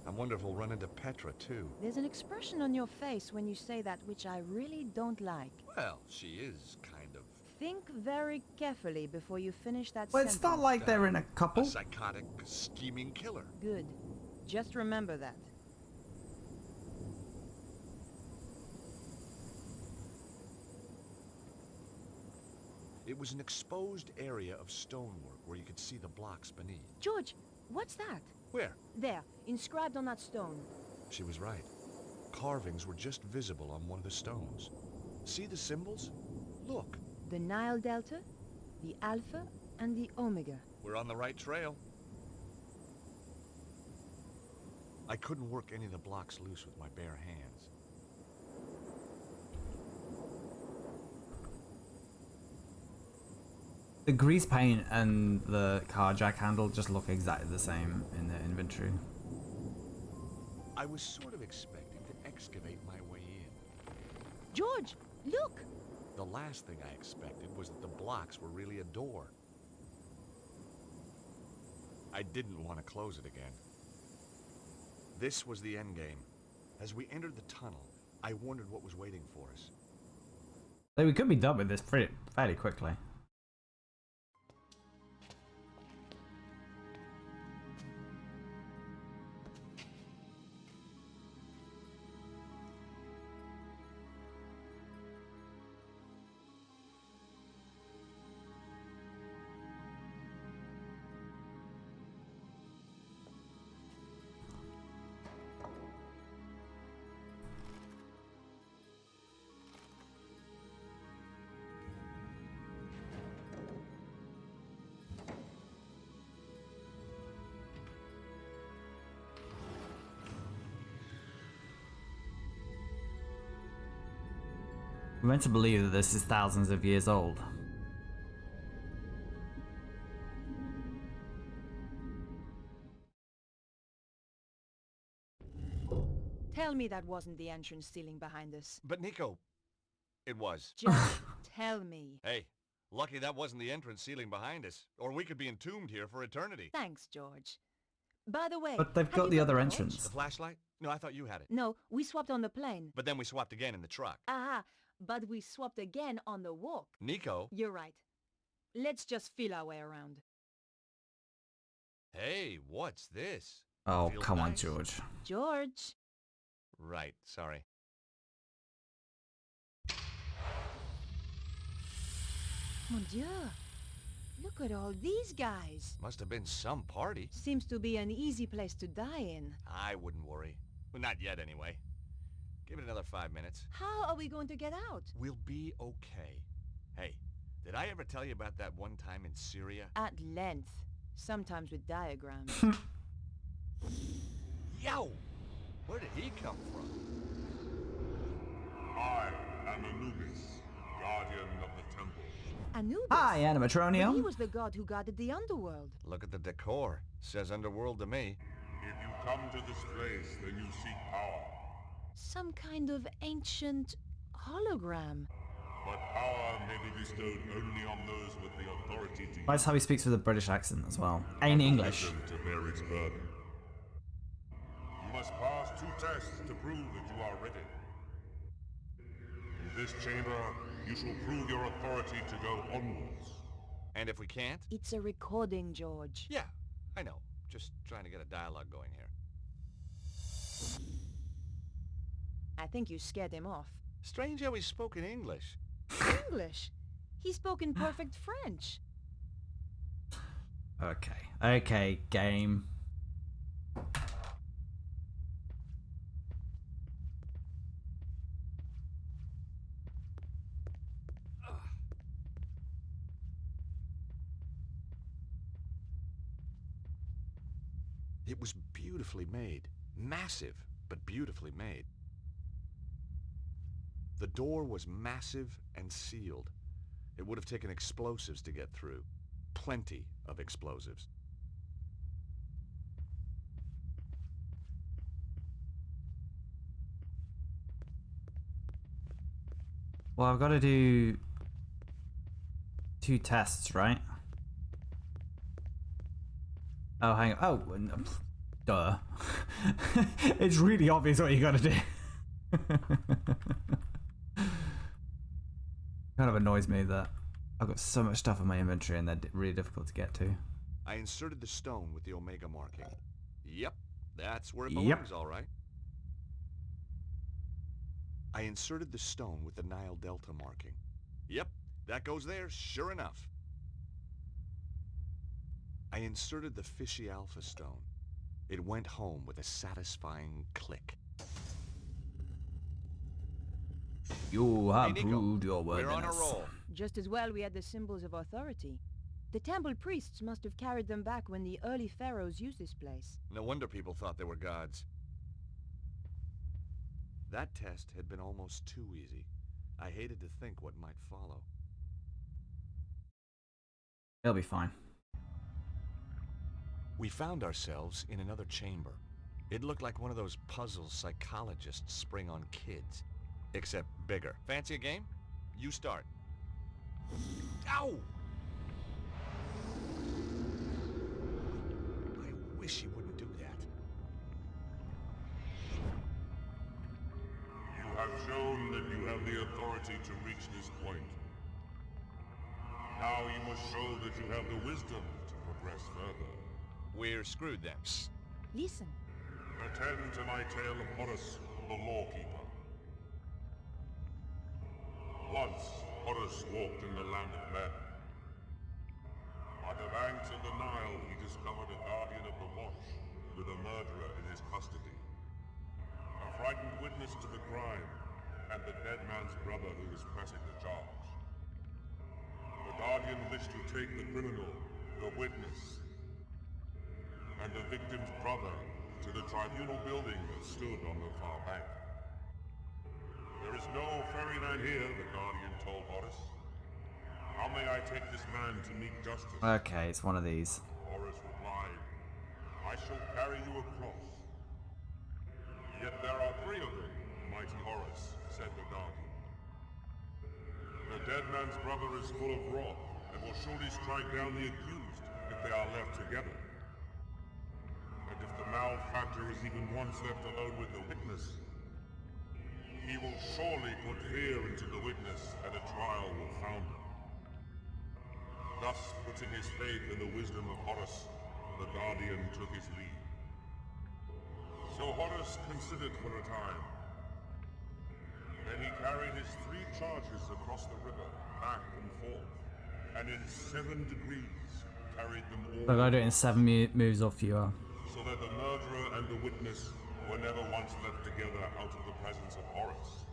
I wonder if he'll run into Petra, too. There's an expression on your face when you say that which I really don't like. Well, she is kind of Think very carefully before you finish that Well, sentence. it's not like they're in a a couple. psychotic, scheming killer. Good. Just remember that. It was an exposed area of stonework where you could see the blocks beneath. George, what's that? Where? There, inscribed on that stone. She was right. Carvings were just visible on one of the stones. See the symbols? Look, The Nile Delta, the Alpha, and the Omega. we're on the right trail. I couldn't work any of the blocks loose with my bare hands. The grease paint and the car jack handle just look exactly the same in the inventory. I was sort of expecting to excavate my way in. George, look! The last thing I expected was that the blocks were really a door. I didn't want to close it again. This was the end game. As we entered the tunnel, I wondered what was waiting for us. So we could be done with this fairly quickly. We're meant to believe that this is thousands of years old. Tell me that wasn't the entrance ceiling behind us. But Nico, it was. Just tell me. Hey, lucky that wasn't the entrance ceiling behind us, or we could be entombed here for eternity. Thanks, George. By the way, But they've have got you the other torch? entrance. The flashlight? No, I thought you had it. No, we swapped on the plane. But then we swapped again in the truck. Aha, but we swapped again on the walk. Nico? You're right. Let's just feel our way around. Hey, what's this? Oh, Feels come on, nice. George. George! Right, sorry. Mon Dieu! Look at all these guys. Must have been some party. Seems to be an easy place to die in. I wouldn't worry. Well, not yet, anyway. Give it another 5 minutes. How are we going to get out? We'll be okay. Hey, did I ever tell you about that one time in Syria? At length. Sometimes with diagrams. Yow! Where did he come from? I am Anubis, guardian of the temple. Anubis. Hi, But he Animatronio. was the god who guarded the underworld. Look at the decor. Says underworld to me. If you come to this place, then you seek power. Some kind of ancient hologram. But power may be bestowed only on those with the authority to That's how he speaks with a British accent as well. Ain't English. use them to bear its burden. You must pass 2 tests to prove that you are ready. In this chamber, you shall prove your authority to go onwards. And if we can't? It's a recording, George. Yeah, I know. Just trying to get a dialogue going here. I think you scared him off. Strange how he spoke in English. English? He spoke in perfect French. Okay. Okay, game. It was beautifully made. Massive, but beautifully made. The door was massive and sealed. It would have taken explosives to get through. Plenty of explosives. Well, I've got to do 2 tests, right? Oh, hang on. Oh, duh. It's really obvious what you got to do. Kind of annoys me that I've got so much stuff in my inventory and they're really difficult to get to. I inserted the stone with the Omega marking. Yep, that's where it Yep. belongs, all right. I inserted the stone with the Nile Delta marking. Yep, that goes there, sure enough. I inserted the Fishy Alpha stone. It went home with a satisfying click. You have Hey, Nico, proved your we're on a worthiness. roll. Just as well we had the symbols of authority. The temple priests must have carried them back when the early pharaohs used this place. No wonder people thought they were gods. That test had been almost too easy. I hated to think what might follow. It'll be fine. We found ourselves in another chamber. It looked like one of those puzzles psychologists spring on kids. Except bigger. Fancy a game? You start. Ow! I wish you wouldn't do that. You have shown that you have the authority to reach this point. Now you must show that you have the wisdom to progress further. We're screwed then. Listen. Attend to my tale of Horus, the Lawkeeper. Once, Horus walked in the land of men. By the banks of the Nile, he discovered a guardian of the watch with a murderer in his custody. A frightened witness to the crime, and the dead man's brother who was pressing the charge. The guardian wished to take the criminal, the witness, and the victim's brother to the tribunal building that stood on the far bank. There is no ferryman here, the guardian told Horus. How may I take this man to meet justice? Okay, it's one of these. Horus replied, I shall carry you across. Yet there are 3 of them, mighty Horus, said the guardian. The dead man's brother is full of wrath, and will surely strike down the accused if they are left together. And if the malefactor is even once left alone with the witness, he will surely put fear into the witness, and a trial will founder. Thus, putting his faith in the wisdom of Horus, the guardian took his leave. So Horus considered for a time. Then he carried his 3 charges across the river, back and forth, and in 7 degrees carried them all. I gotta do it in 7 moves or fewer. So that the murderer and the witness were never once left together out of the presence of Horus.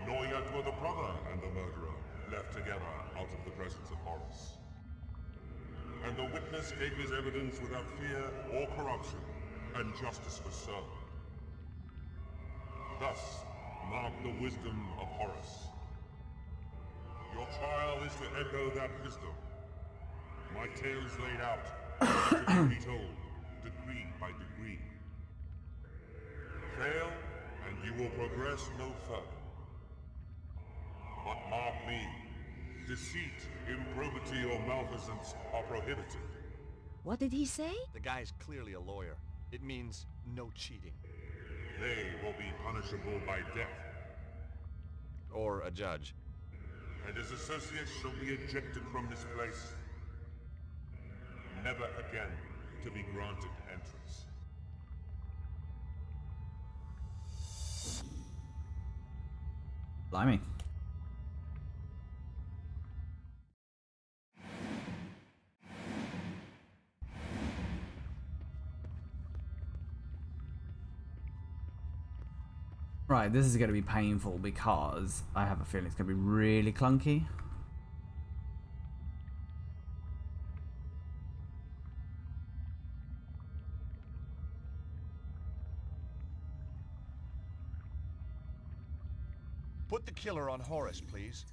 Nor yet were the brother and the murderer left together out of the presence of Horus. And the witness gave his evidence without fear or corruption, and justice was served. Thus mark the wisdom of Horus. Your trial is to echo that wisdom. My tale is laid out, to be retold, degree by degree. Fail, and you will progress no further. But mark me, deceit, improbity, or malfeasance are prohibited. What did he say? The guy's clearly a lawyer. It means no cheating. They will be punishable by death, Or a judge. and his associates shall be ejected from this place, never again to be granted entrance. Blimey. Right, this is going to be painful because I have a feeling it's going to be really clunky. Put the killer on Horus, please.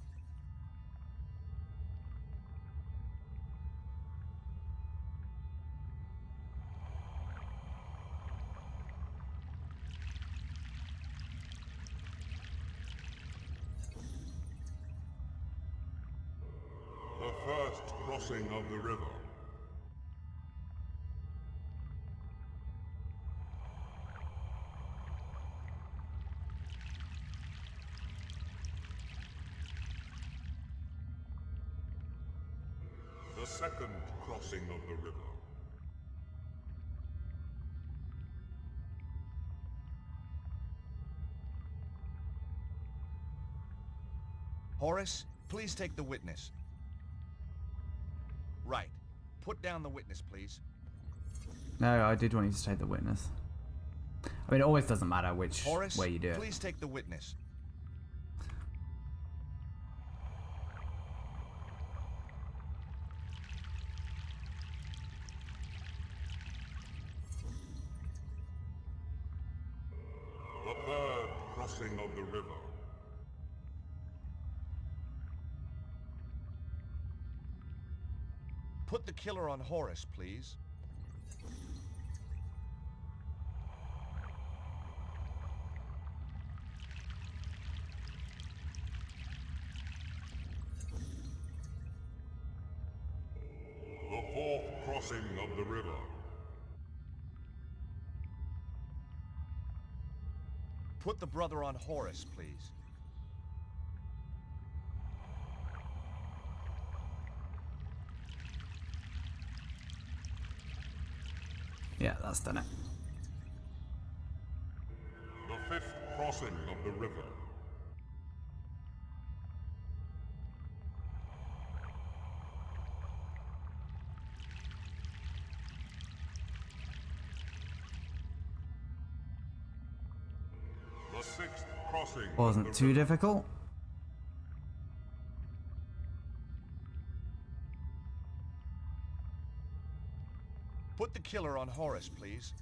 The first crossing of the river. The second crossing of the river. Horus, please take the witness. Right. Put down the witness, please. No, I did want you to take the witness. I mean, it always doesn't matter which Horus, way you do it. please take the witness. The third crossing of the river. Put the killer on Horus, please. The fourth crossing of the river. Put the brother on Horus, please. Yeah, that's done it. The fifth crossing of the river. The sixth crossing of Wasn't the too river. difficult. Put the killer on Horus, please.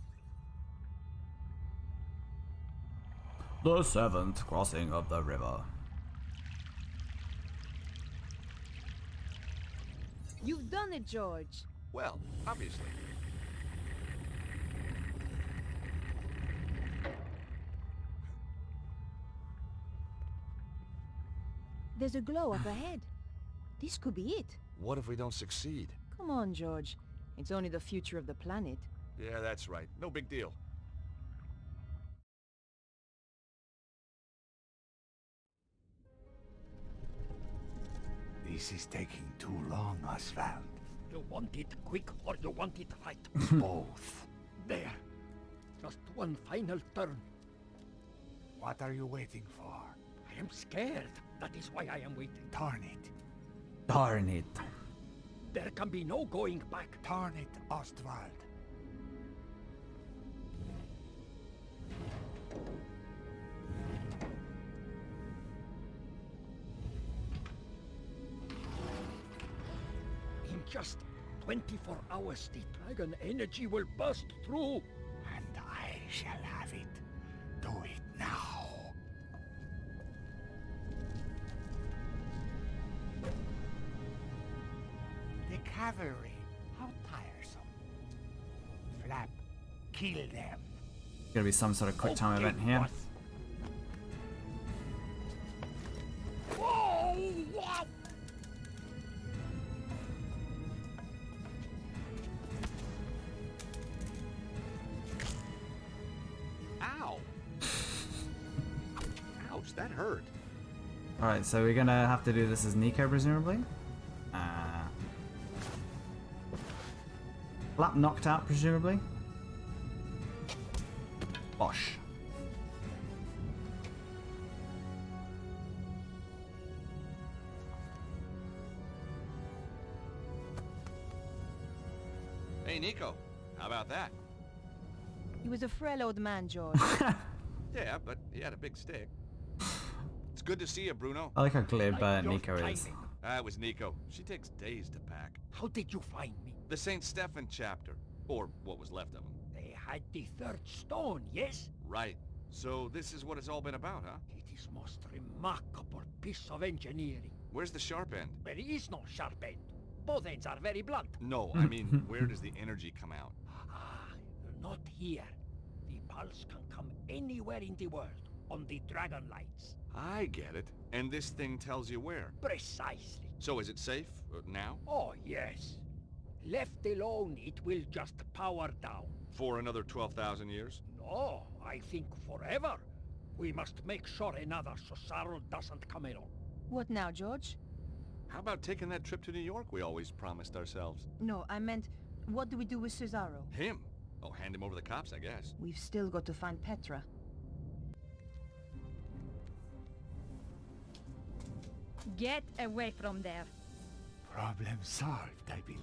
The seventh crossing of the river. You've done it, George. Well, obviously. There's a glow up ahead. This could be it. What if we don't succeed? Come on, George. It's only the future of the planet. Yeah, that's right. No big deal. This is taking too long, Oswald. You want it quick or you want it right? Both. There. Just one final turn. What are you waiting for? I am scared. That is why I am waiting. Turn it. Darn it. There can be no going back. Turn it, Ostwald. In just 24 hours, the dragon energy will burst through. And I shall have it. Do it now. The cavalry. How tiresome. Flap kill them. Gonna be some sort of quick time Okay, event here. boss. Whoa! Wow! Ow! Ouch, that hurt. Alright, so we're gonna have to do this as Nico, presumably. Flap knocked out, presumably. Bosh. Hey, Nico. How about that? He was a frail old man, George. Yeah, but he had a big stick. It's good to see you, Bruno. I like how glib Like your Nico is. timing. That was Nico. She takes days to pack. How did you find me? The St. Stephen chapter. Or what was left of him. They had the third stone, yes? Right. So this is what it's all been about, huh? It is most remarkable piece of engineering. Where's the sharp end? There is no sharp end. Both ends are very blunt. No, I mean, where does the energy come out? Ah, not here. The pulse can come anywhere in the world, on the dragon lights. I get it. And this thing tells you where. Precisely. So is it safe? Now? Oh, yes. Left alone, it will just power down. For another 12,000 years? No, I think forever. We must make sure another Cesaro doesn't come along. What now, George? How about taking that trip to New York we always promised ourselves? No, I meant, what do we do with Cesaro? Him? Oh, hand him over to the cops, I guess. We've still got to find Petra. Get away from there. Problem solved, I believe.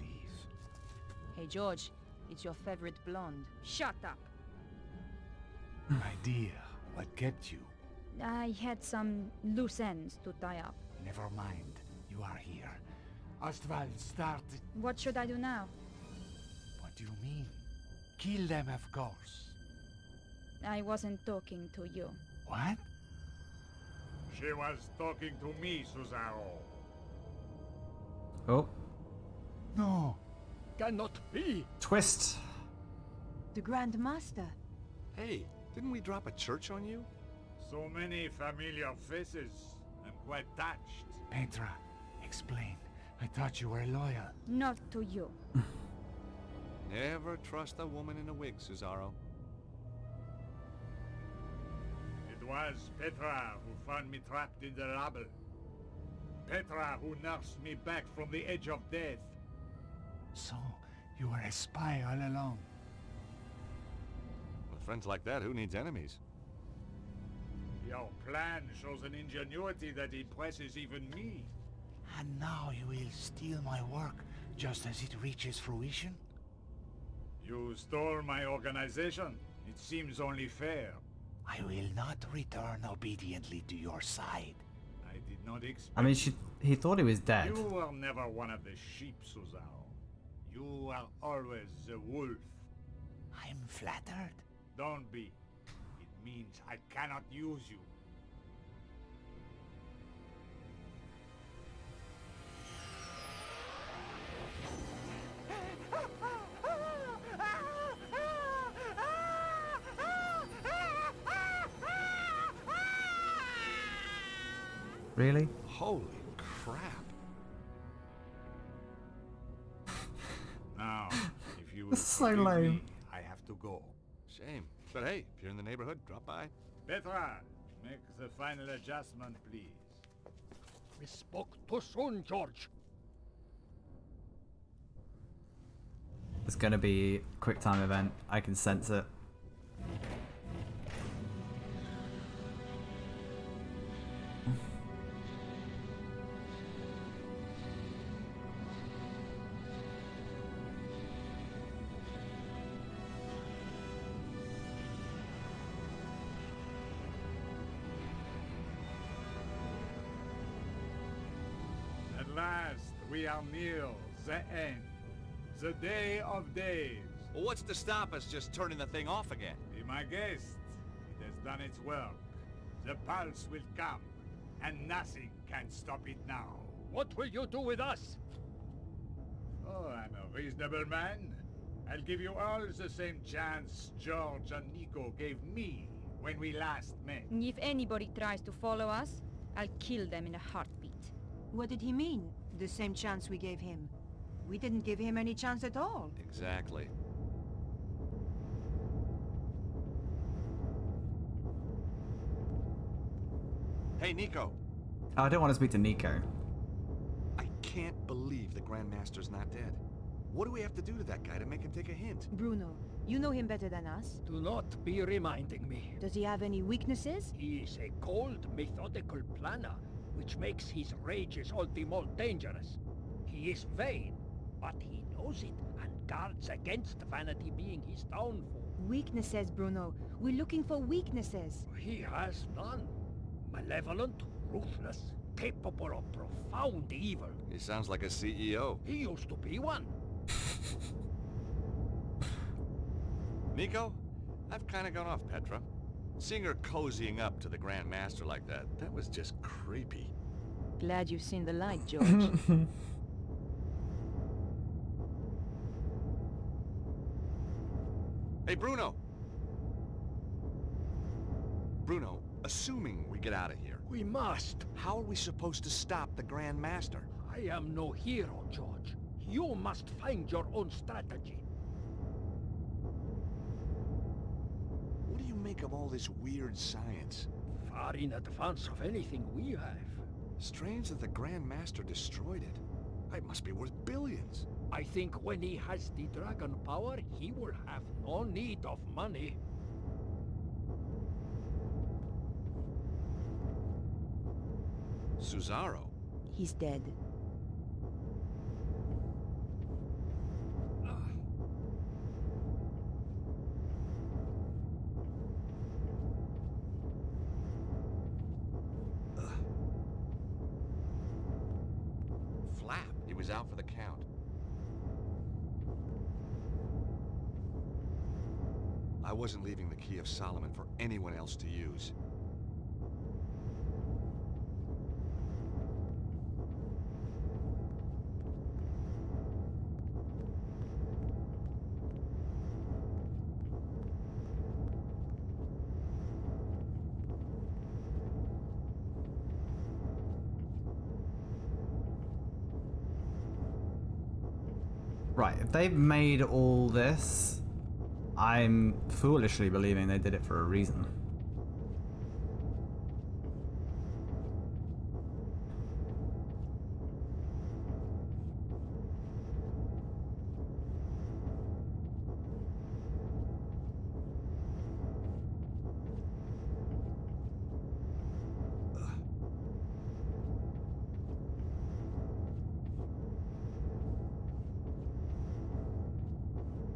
Hey, George, it's your favorite blonde. Shut up. My dear, what kept you? I had some loose ends to tie up. Never mind. You are here. Ostwald started... What should I do now? What do you mean? Kill them, of course. I wasn't talking to you. What? She was talking to me, Cesaro. Oh, No. Cannot be. twist. The Grand Master. Hey, didn't we drop a church on you? So many familiar faces. I'm quite touched. Petra, explain. I thought you were loyal. Not to you. Never trust a woman in a wig, Cesaro. It was Petra who found me trapped in the rubble. Petra who nursed me back from the edge of death. So, you were a spy all along. With friends like that, who needs enemies? Your plan shows an ingenuity that impresses even me. And now you will steal my work, just as it reaches fruition? You stole my organization. It seems only fair. I will not return obediently to your side. I did not expect... I mean, he thought he was dead. You were never one of the sheep, Cesaro. You are always the wolf. I'm flattered. Don't be. It means I cannot use you. Really? Holy crap. Now, if you will This is so forgive lame. me, I have to go. Shame. But hey, if you're in the neighborhood, drop by. Petra, make the final adjustment, please. We spoke too soon, George. It's gonna be a quick time event. I can sense it. At last, we are near the end. The day of days. Well, what's to stop us just turning the thing off again? Be my guest. It has done its work. The pulse will come, and nothing can stop it now. What will you do with us? Oh, I'm a reasonable man. I'll give you all the same chance George and Nico gave me when we last met. If anybody tries to follow us, I'll kill them in a heartbeat. What did he mean, the same chance we gave him? We didn't give him any chance at all. Exactly. Hey, Nico. Oh, I don't want to speak to Nico. I can't believe the Grandmaster's not dead. What do we have to do to that guy to make him take a hint? Bruno, you know him better than us. Do not be reminding me. Does he have any weaknesses? He is a cold, methodical planner, which makes his rages all the more dangerous. He is vain, but he knows it and guards against vanity being his downfall. Weaknesses, Bruno. We're looking for weaknesses. He has none. Malevolent, ruthless, capable of profound evil. He sounds like a CEO. He used to be one. Nico, I've kind of gone off Petra. Seeing her cozying up to the Grand Master like that was just creepy. Glad you've seen the light, George. Hey, Bruno! Bruno, assuming we get out of here, We must. how are we supposed to stop the Grand Master? I am no hero, George. You must find your own strategy. What do you make of all this weird science? Far in advance of anything we have. Strange that the Grand Master destroyed it. It must be worth billions. I think when he has the dragon power, he will have no need of money. Suzaro? He's dead. Flap. He was out for the count. I wasn't leaving the Key of Solomon for anyone else to use. Right, if they've made all this, I'm foolishly believing they did it for a reason.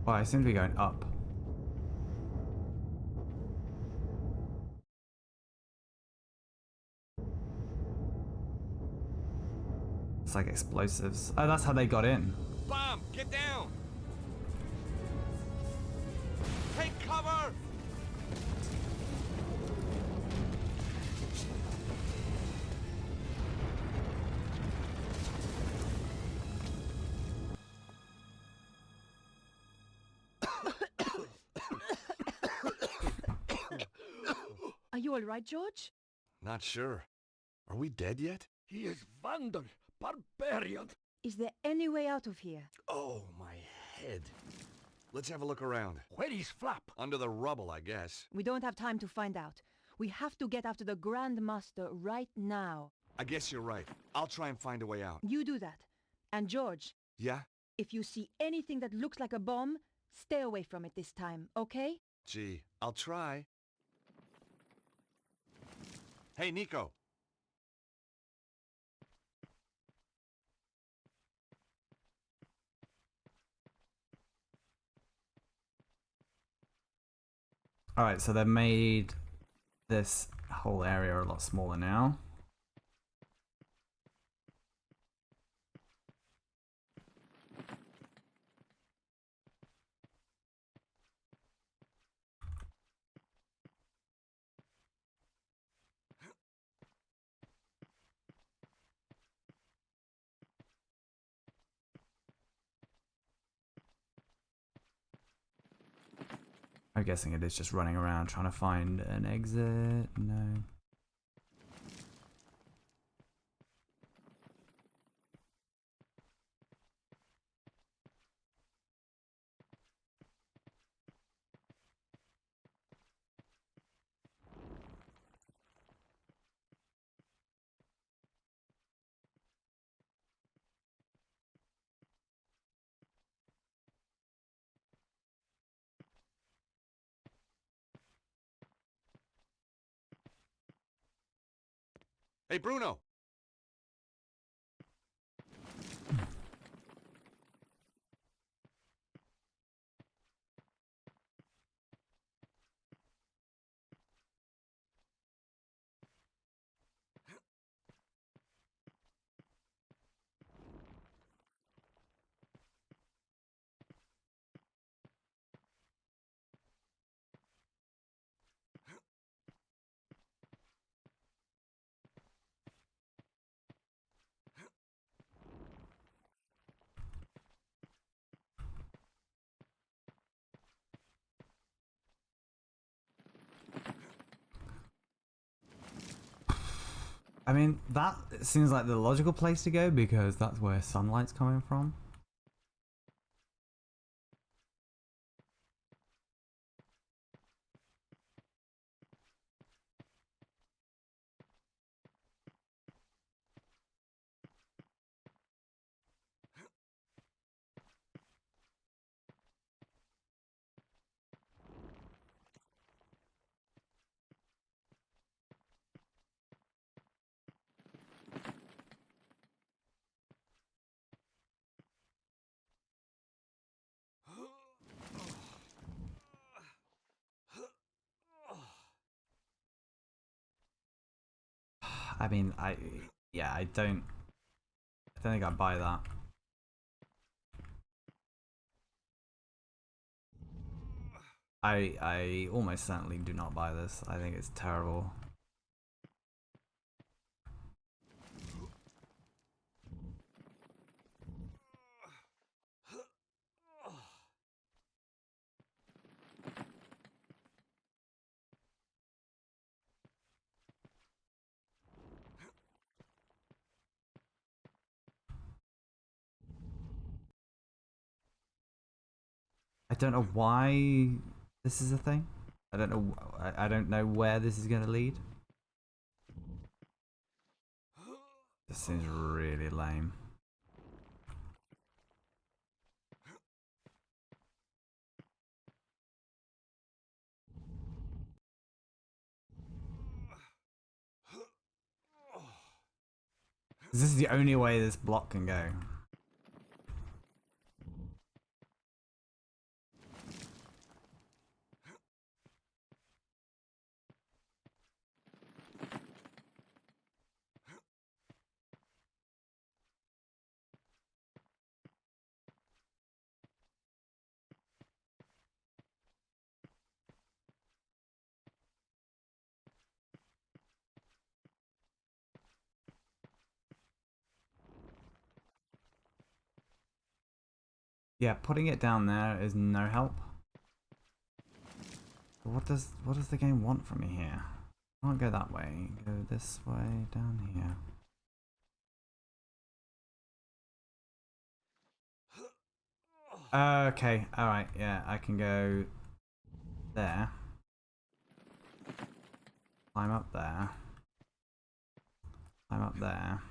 Well, I seem to be going up. It's like explosives. Oh, that's how they got in. Bomb! Get down! Take cover! Are you all right, George? Not sure. Are we dead yet? He is vandal, barbarian. Is there any way out of here? Oh, my head. Let's have a look around. Where is Flap? Under the rubble, I guess. We don't have time to find out. We have to get after the Grand Master right now. I guess you're right. I'll try and find a way out. You do that. And George, Yeah? if you see anything that looks like a bomb, stay away from it this time, okay? Gee, I'll try. Hey, Nico. Alright, so they've made this whole area a lot smaller now. I'm guessing it is just running around trying to find an exit. No. Hey, Bruno! I mean, that seems like the logical place to go because that's where sunlight's coming from. I mean, yeah, I don't think I'd buy that. I almost certainly do not buy this. I think it's terrible. I don't know why this is a thing. I don't know. I don't know where this is going to lead. This seems really lame. This is the only way this block can go. Yeah, putting it down there is no help. What does the game want from me here? I can't go that way. Go this way, down here. Okay, alright, yeah, I can go there. Climb up there. Climb up there.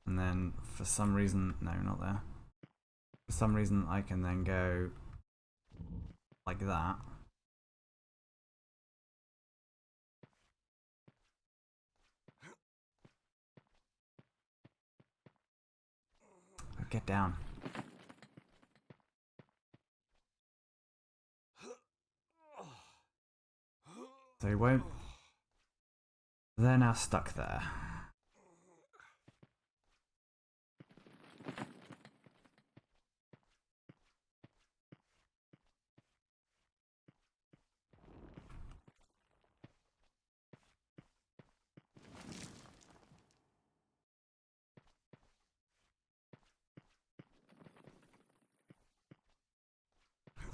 And then for some reason, no, not there. For some reason I can then go like that. Get down. So he won't. They're now stuck there.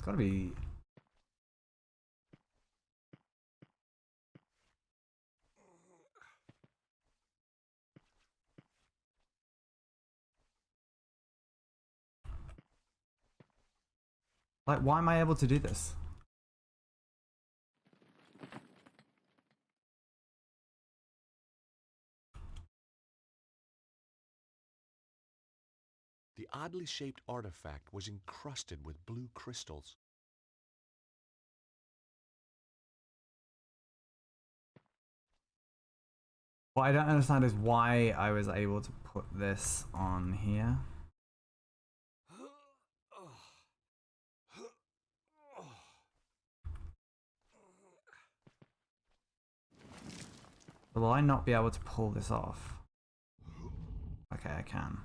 gotta be. Like, why am I able to do this? The oddly shaped artifact was encrusted with blue crystals. What I don't understand is why I was able to put this on here. Will I not be able to pull this off? Okay, I can.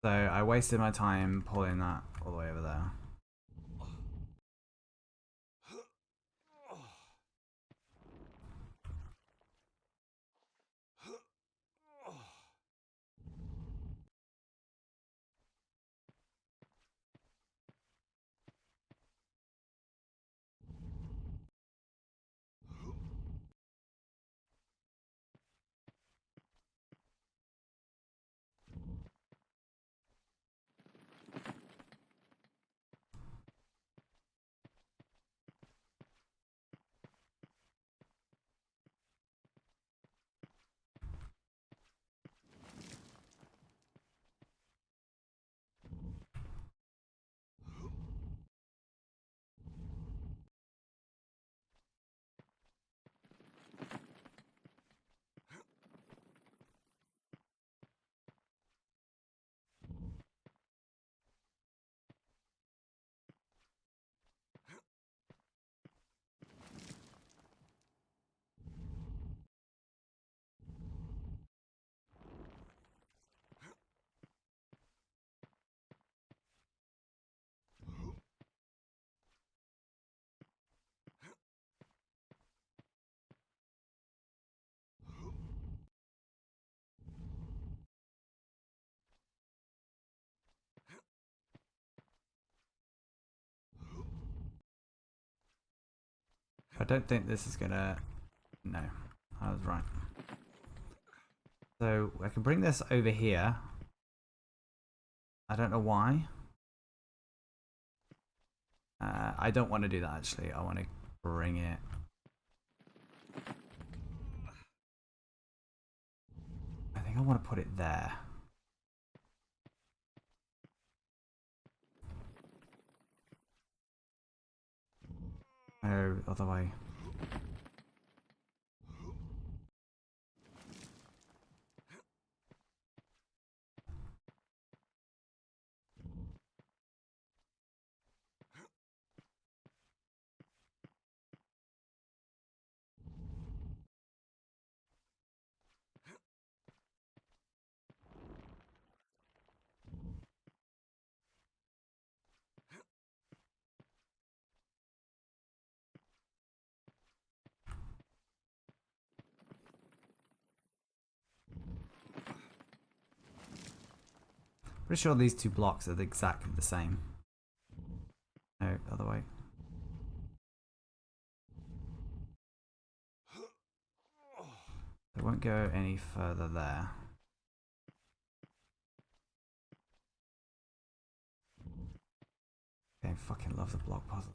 So I wasted my time pulling that all the way over there. I don't think this is gonna... No, I was right. So I can bring this over here. I don't know why. I don't want to do that actually. I want to bring it... I think I want to put it there. No, other way. Pretty sure these two blocks are exactly the same. No, other way. It won't go any further there. Okay, I fucking love the block puzzle.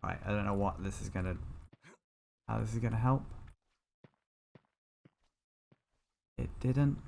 Right, I don't know what this is gonna... How this is gonna help. It didn't.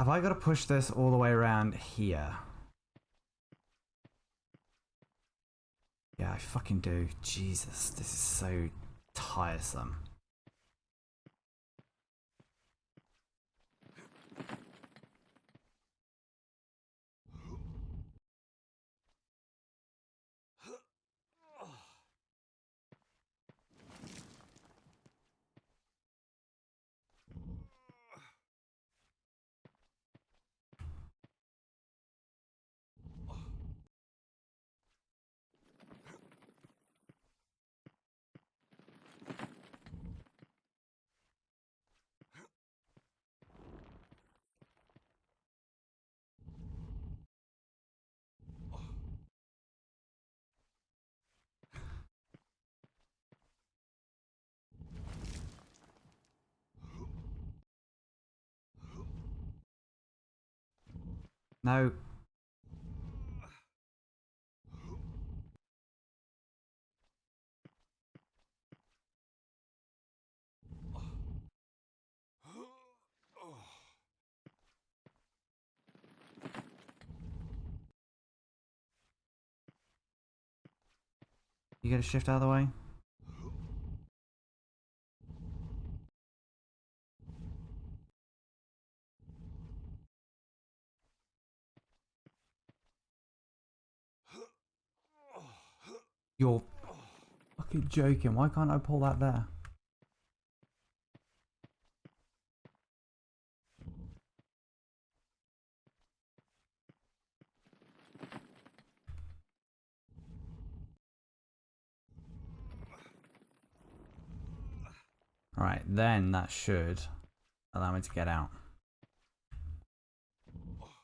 Have I got to push this all the way around here? Yeah, I fucking do. Jesus, this is so tiresome. No. You get a shift out of the way? You're fucking joking. Why can't I pull that there? Alright, then that should allow me to get out.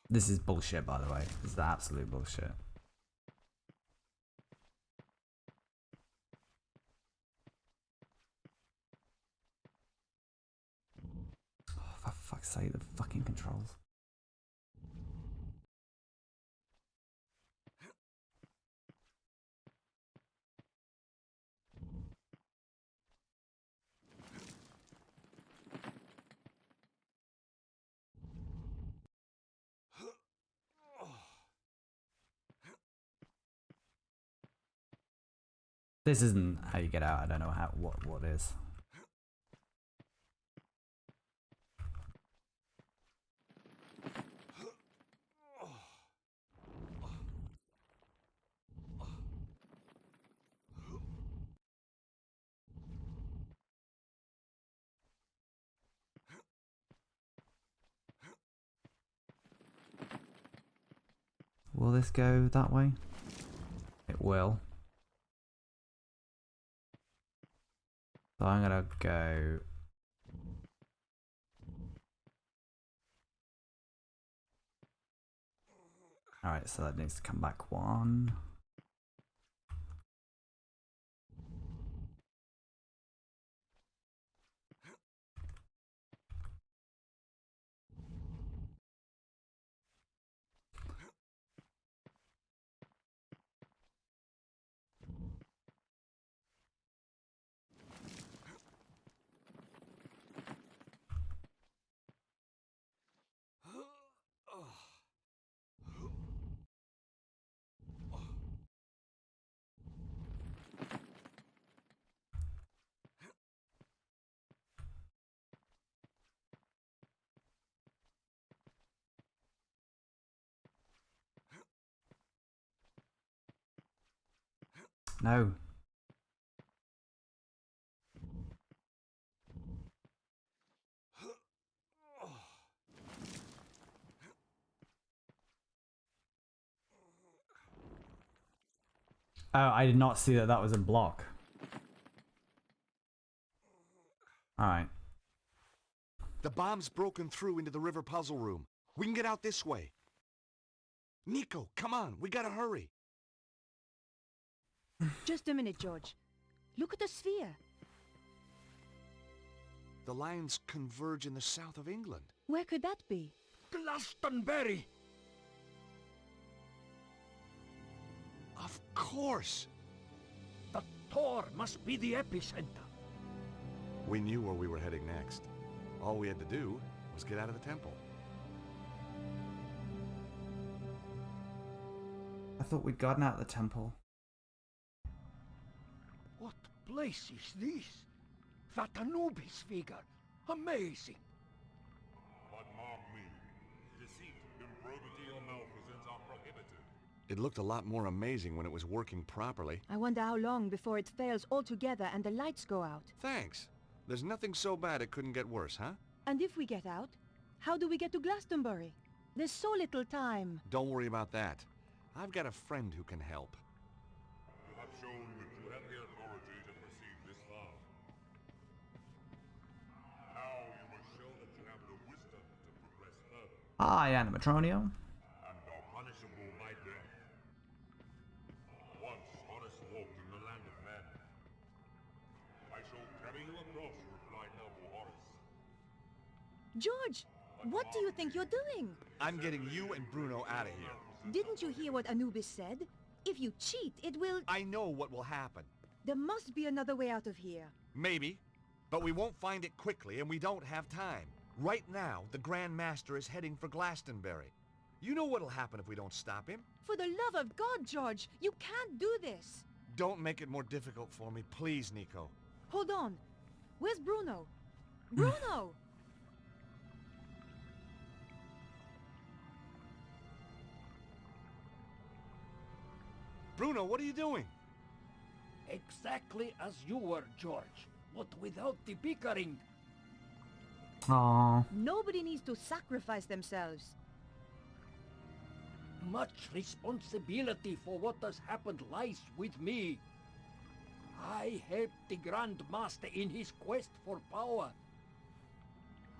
This is bullshit, by the way. This is absolute bullshit. Oh, for fuck's sake, the fucking controls. This isn't how you get out. I don't know how what is. Will this go that way? It will. So I'm gonna go. Alright, so that needs to come back one. No. Oh, I did not see that was a block. Alright. The bomb's broken through into the river puzzle room. We can get out this way. Nico, come on, we gotta hurry. Just a minute, George. Look at the sphere. The lines converge in the south of England. Where could that be? Glastonbury! Of course! The Tor must be the epicenter. We knew where we were heading next. All we had to do was get out of the temple. I thought we'd gotten out of the temple. What place is this? That Anubis figure. Amazing. But mark me, deceit, improbity, or malfeasance are prohibited. It looked a lot more amazing when it was working properly. I wonder how long before it fails altogether and the lights go out. Thanks. There's nothing so bad it couldn't get worse, huh? And if we get out, how do we get to Glastonbury? There's so little time. Don't worry about that. I've got a friend who can help. You have shown that you have the authority to proceed this far. Now you must show that you have the wisdom to progress further, Hi, Animatronio. and are punishable by death. Once Horus walked in the land of men. I shall carry you across, replied noble Horus. George, what do you think you're doing? I'm getting you and Bruno out of here. Didn't you hear what Anubis said? If you cheat, it will... I know what will happen. There must be another way out of here. Maybe. But we won't find it quickly, and we don't have time. Right now, the Grand Master is heading for Glastonbury. You know what'll happen if we don't stop him? For the love of God, George, you can't do this. Don't make it more difficult for me, please, Nico. Hold on. Where's Bruno? Bruno! Bruno, what are you doing? Exactly as you were, George, but without the bickering. Aww. Nobody needs to sacrifice themselves. Much responsibility for what has happened lies with me. I helped the Grand Master in his quest for power.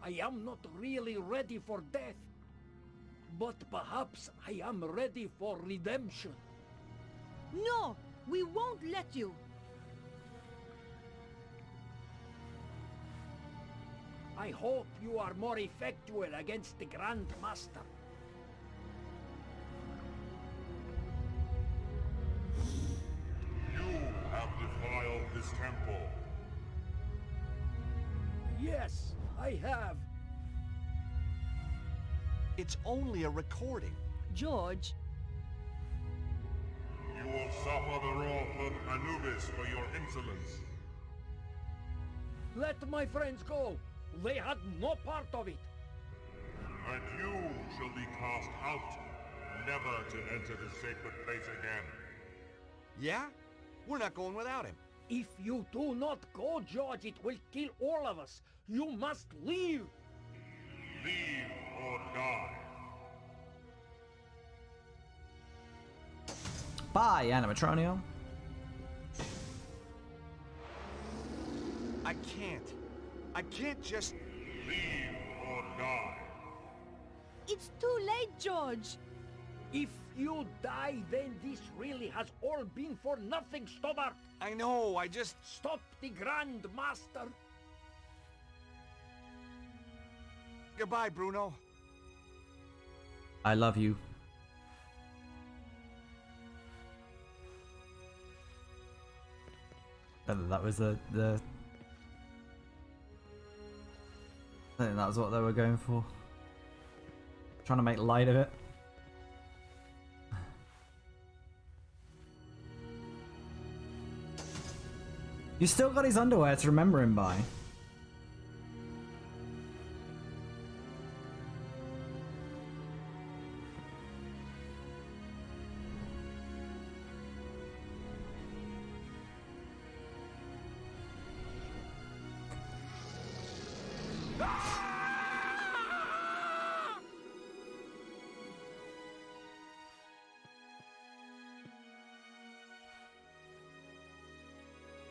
I am not really ready for death, but perhaps I am ready for redemption. No! We won't let you! I hope you are more effectual against the Grand Master. You have defiled this temple. Yes, I have. It's only a recording. George, You will suffer the wrath of Anubis for your insolence. Let my friends go. They had no part of it. And you shall be cast out, never to enter the sacred place again. Yeah? We're not going without him. If you do not go, George, it will kill all of us. You must leave. Leave or die. Bye, Animatronio. I can't. I can't just... Leave or die. it's too late, George! If you die, then this really has all been for nothing, Stobart. I know, I just... Stop the Grand Master. Goodbye, Bruno. I love you. That was the... I think that was what they were going for. Trying to make light of it. You still got his underwear to remember him by.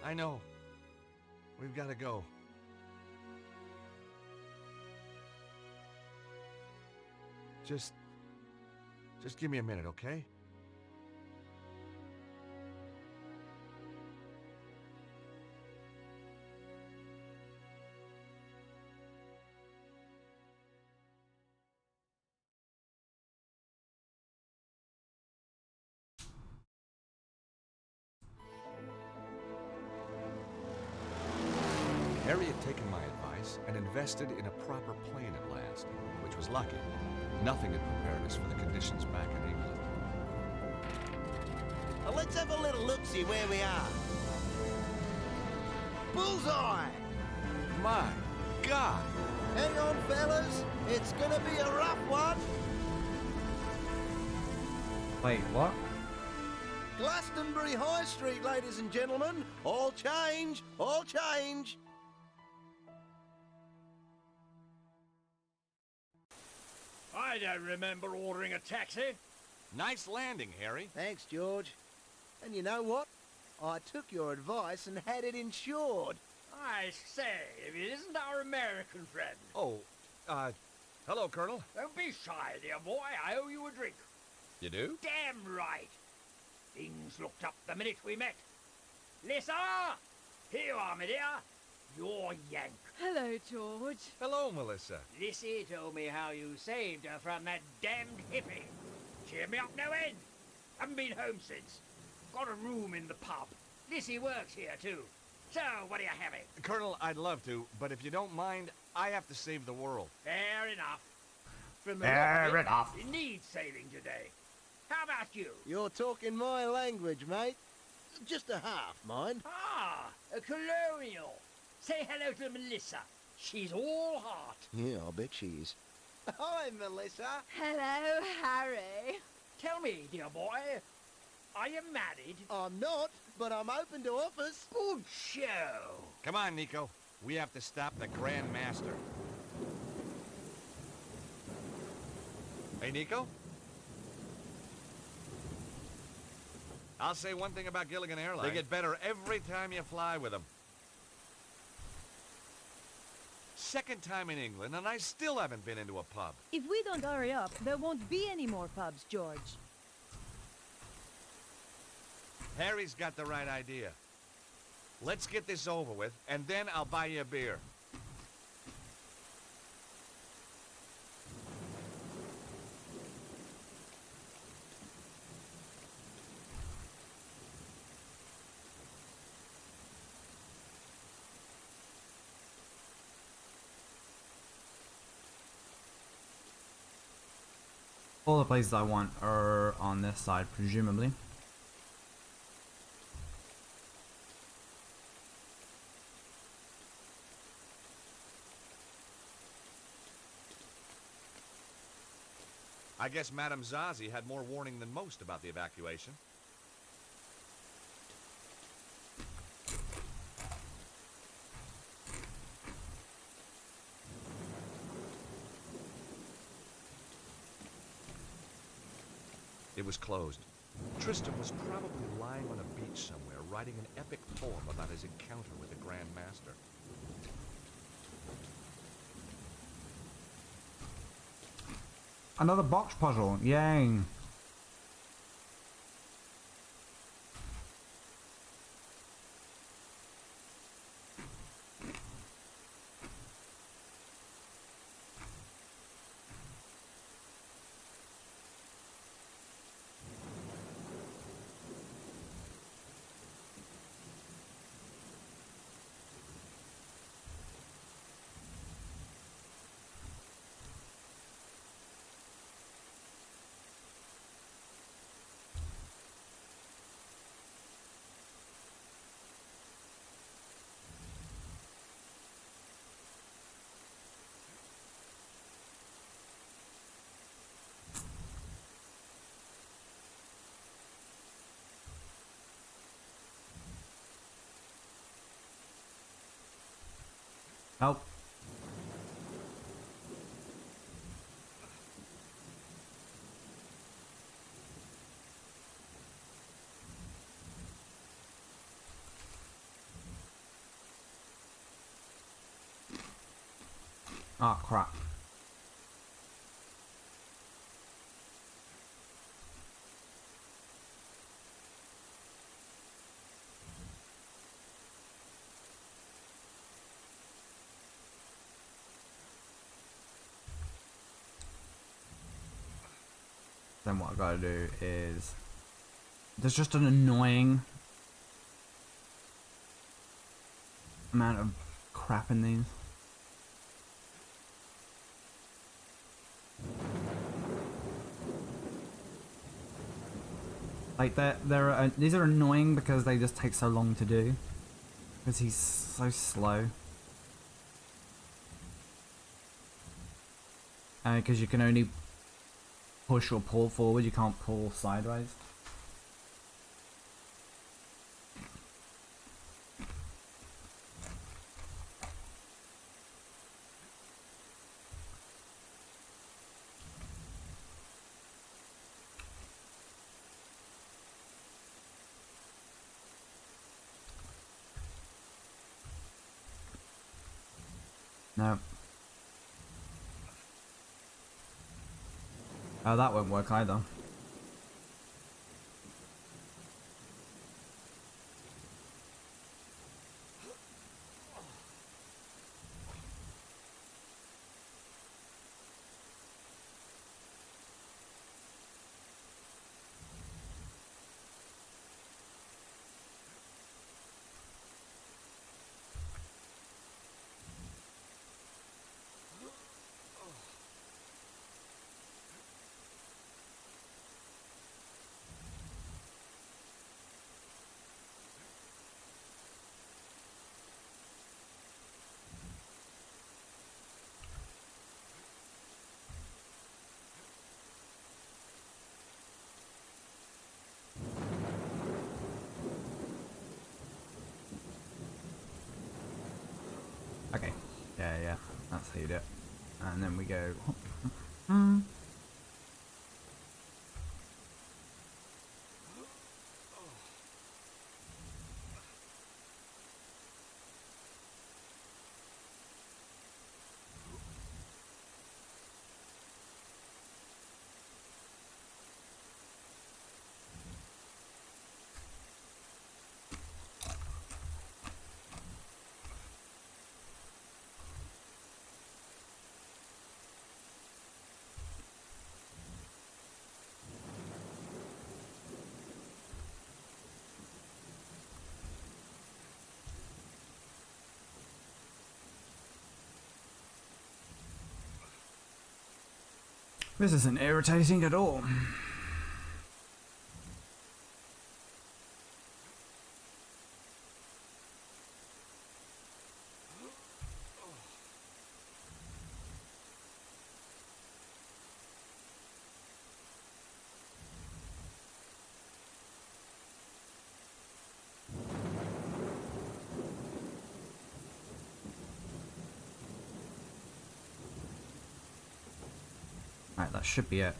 I know. We've got to go. Just give me a minute, okay? Harry had taken my advice and invested in a proper plane at last, which was lucky. Nothing had prepared us for the conditions back in England. let's have a little look-see where we are. Bullseye! My God! Hang on, fellas. It's gonna be a rough one. Wait, what? Glastonbury High Street, ladies and gentlemen. All change, all change. I don't remember ordering a taxi. Nice landing, Harry. Thanks, George. And you know what? I took your advice and had it insured. I say, if it isn't our American friend. Oh, hello, Colonel. Don't be shy, dear boy. I owe you a drink. You do? Damn right. Things looked up the minute we met. Lisa! Here you are, my dear. You're Yank. Hello, George. Hello, Melissa. Lissy told me how you saved her from that damned hippie. Cheered me up no end. Haven't been home since. Got a room in the pub. Lissy works here, too. So, what are you having? Colonel, I'd love to, but if you don't mind, I have to save the world. Fair enough. From the Fair look of it, enough. it needs saving today. How about you? You're talking my language, mate. Just a half, mind. Ah, a colonial. Say hello to Melissa. She's all heart. Yeah, I bet she is. Hi, Melissa. Hello, Harry. Tell me, dear boy, are you married? I'm not, but I'm open to offers. Good show. Come on, Nico. We have to stop the Grand Master. Hey, Nico? I'll say one thing about Gilligan Airlines. They get better every time you fly with them. Second time in England, and I still haven't been into a pub. If we don't hurry up, there won't be any more pubs, George. Harry's got the right idea. Let's get this over with, and then I'll buy you a beer. All the places I want are on this side, presumably. I guess Madame Zazie had more warning than most about the evacuation. It was closed. Tristan was probably lying on a beach somewhere, writing an epic poem about his encounter with the Grand Master. Another box puzzle, yay! Help. Oh crap. Then what I gotta do is, there's just an annoying amount of crap in these. Like these are annoying because they just take so long to do. Because he's so slow. Because you can only push or pull forward, you can't pull sideways. No. Oh, that won't work either. Okay, yeah, that's how you do it. And then we go... This isn't irritating at all. Right, that should be it.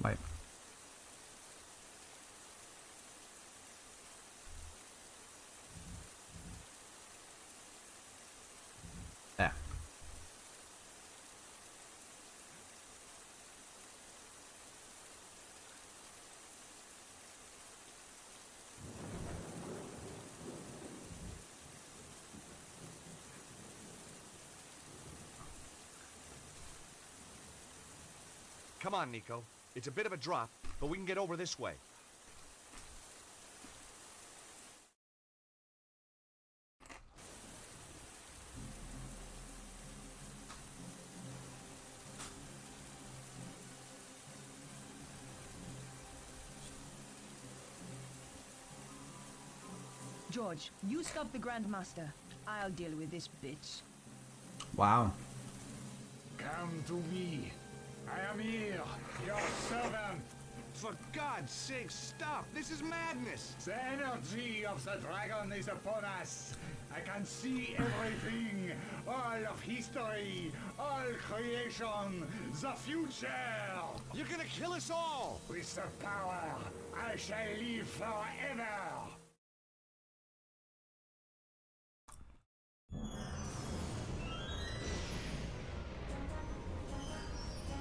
Wait. There. Come on, Nico. It's a bit of a drop, but we can get over this way. George, you stop the Grandmaster. I'll deal with this bitch. Wow. Come to me. I am here, your servant. For God's sake, stop! This is madness! The energy of the dragon is upon us. I can see everything. All of history, all creation, the future. You're gonna kill us all! With the power, I shall live forever.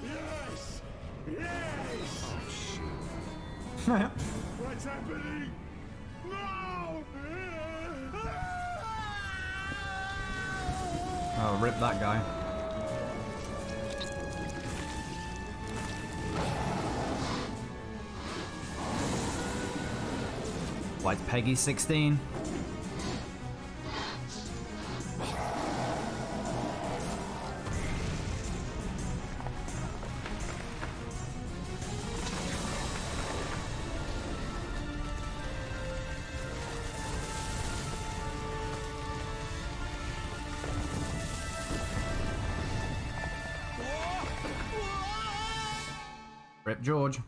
Yes! Yes! Oh, shoot. What's happening? No! Oh, rip that guy. Why it's Peggy 16? Rip George.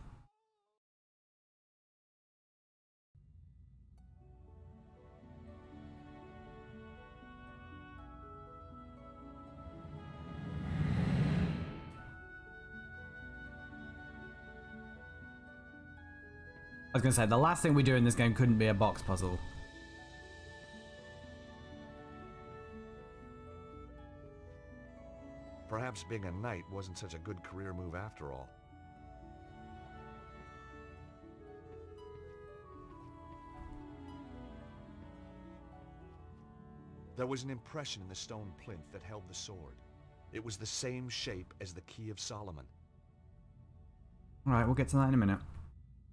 I was gonna say, the last thing we do in this game couldn't be a box puzzle. Perhaps being a knight wasn't such a good career move after all. There was an impression in the stone plinth that held the sword. It was the same shape as the Key of Solomon. Alright, we'll get to that in a minute.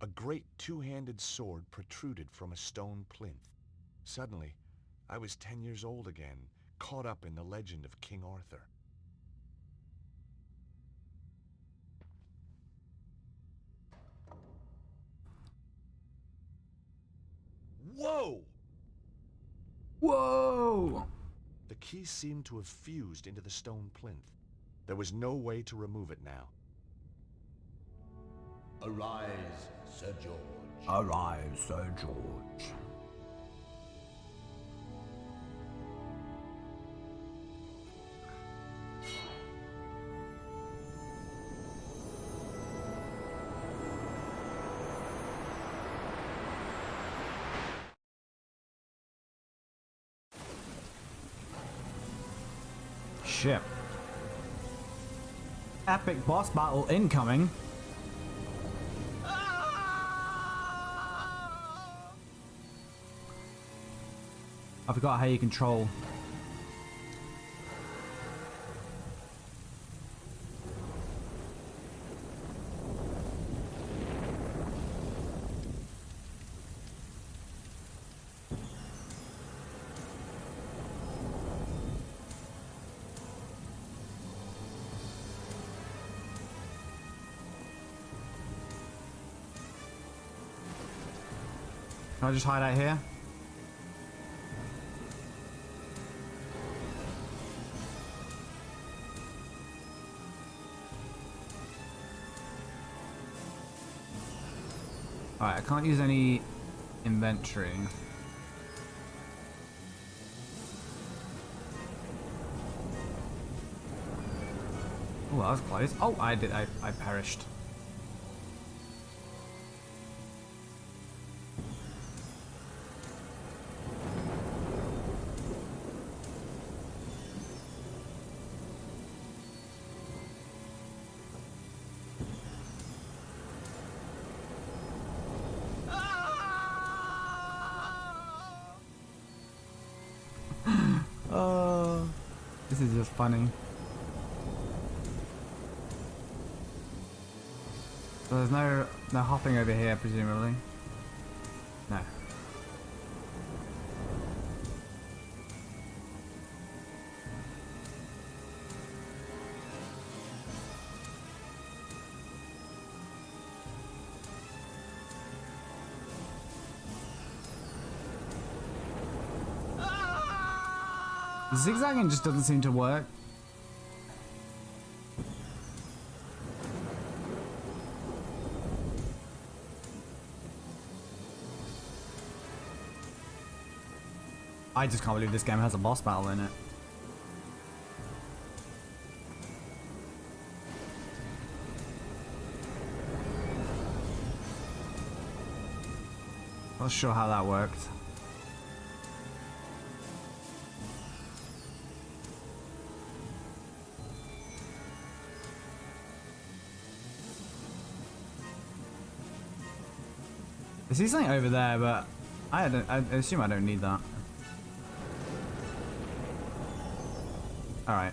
A great two-handed sword protruded from a stone plinth. Suddenly, I was 10 years old again, caught up in the legend of King Arthur. Whoa! Whoa! The key seemed to have fused into the stone plinth. There was no way to remove it now. Arise, Sir George. Arise, Sir George. Shit. Epic boss battle incoming. I forgot how you control. Can I just hide out here? Alright, I can't use any inventory. Oh, that was close. Oh, I perished. Oh, this is just funny. So there's no hopping over here, presumably. No. Zigzagging just doesn't seem to work. I just can't believe this game has a boss battle in it. Not sure how that worked. I see something over there, but I assume I don't need that. Alright.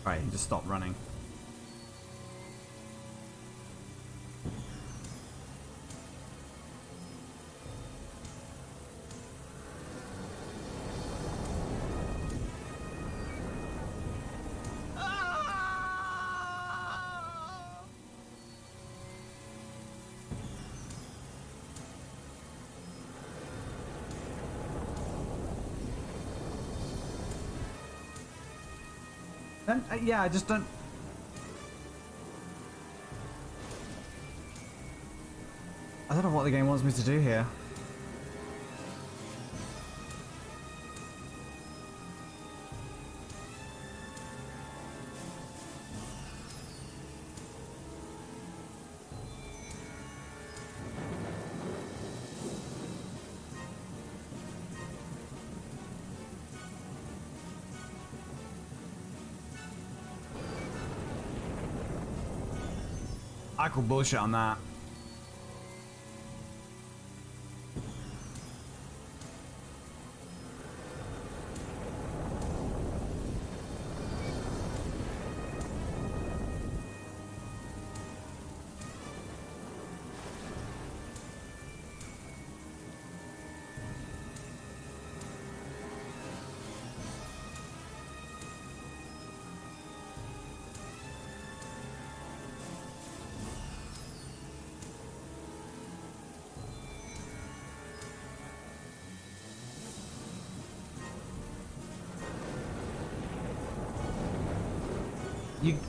Right, he just stopped running. Yeah, I just don't... I don't know what the game wants me to do here. I call bullshit on that.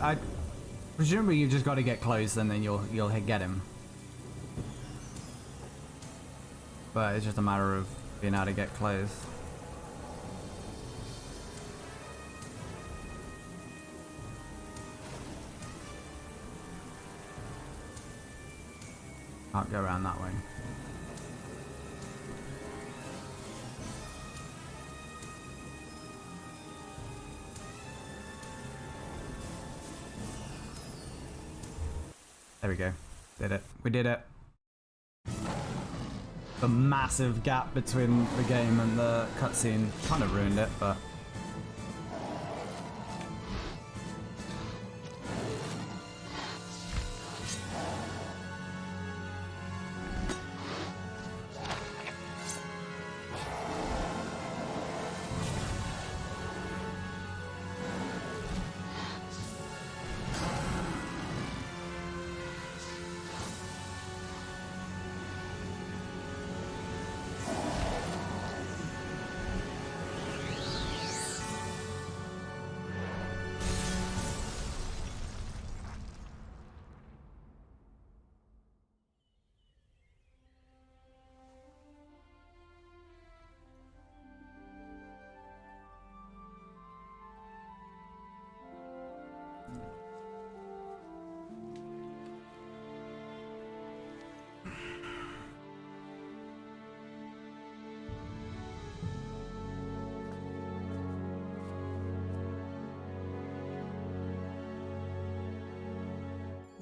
I presumably you just got to get close and then you'll get him. But it's just a matter of being able to get close. Can't go around that way. There we go. Did it. We did it. The massive gap between the game and the cutscene kind of ruined it, but...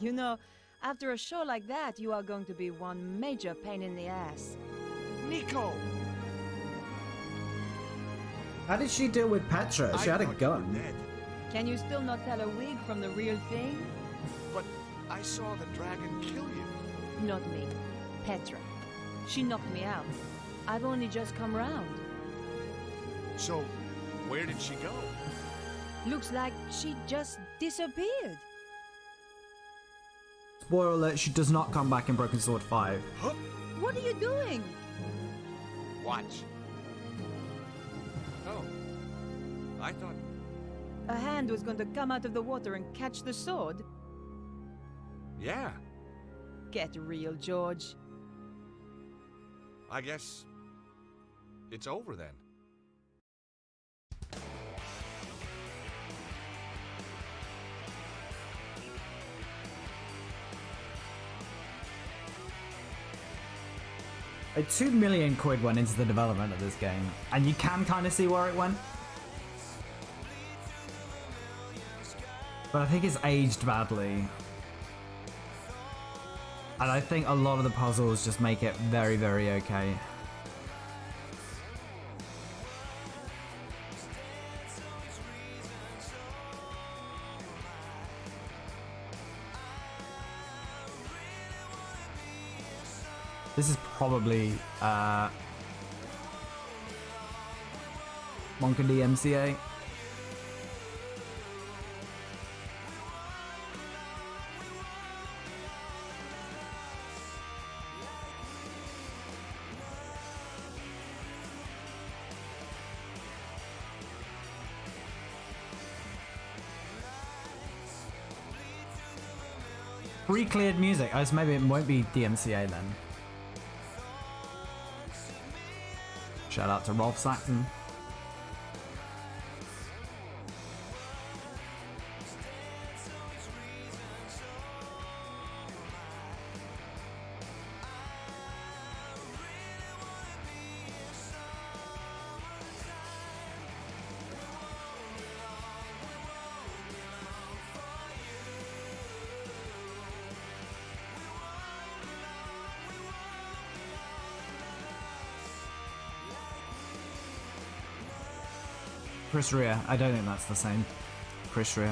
You know, after a show like that, you are going to be one major pain in the ass. Nico! How did she deal with Petra? She had a gun. Can you still not tell a wig from the real thing? But I saw the dragon kill you. Not me. Petra. She knocked me out. I've only just come round. So, where did she go? Looks like she just disappeared. Spoiler alert, she does not come back in Broken Sword 5. Huh? What are you doing? Watch. Oh. I thought... A hand was going to come out of the water and catch the sword? Yeah. Get real, George. I guess... it's over then. Like £2 million went into the development of this game, and you can kind of see where it went. But I think it's aged badly. And I think a lot of the puzzles just make it very, very okay. This is probably Monka DMCA. Pre-cleared music. Oh, so maybe it won't be DMCA then. Shout out to Rolf Saxon. Chris Rea. I don't think that's the same. Chris Rea.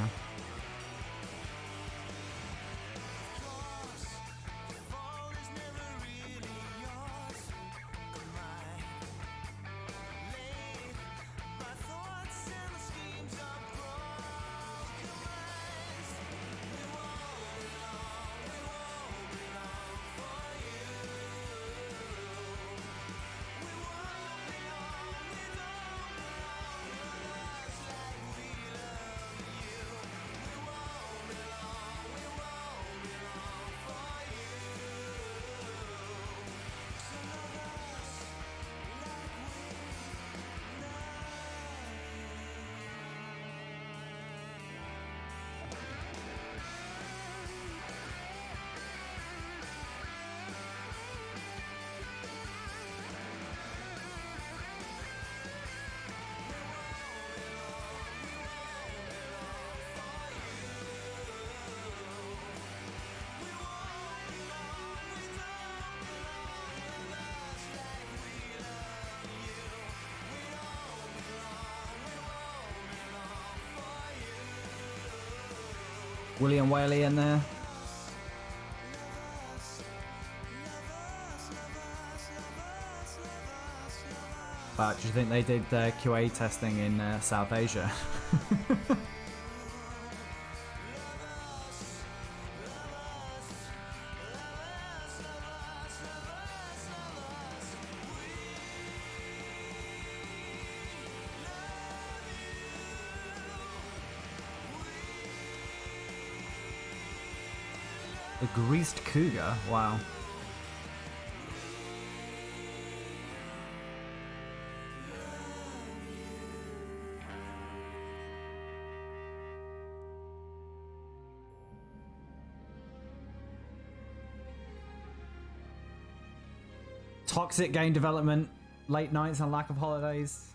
William Whaley in there. But do you think they did QA testing in South Asia? The Greased Cougar? Wow. Toxic game development, late nights and lack of holidays.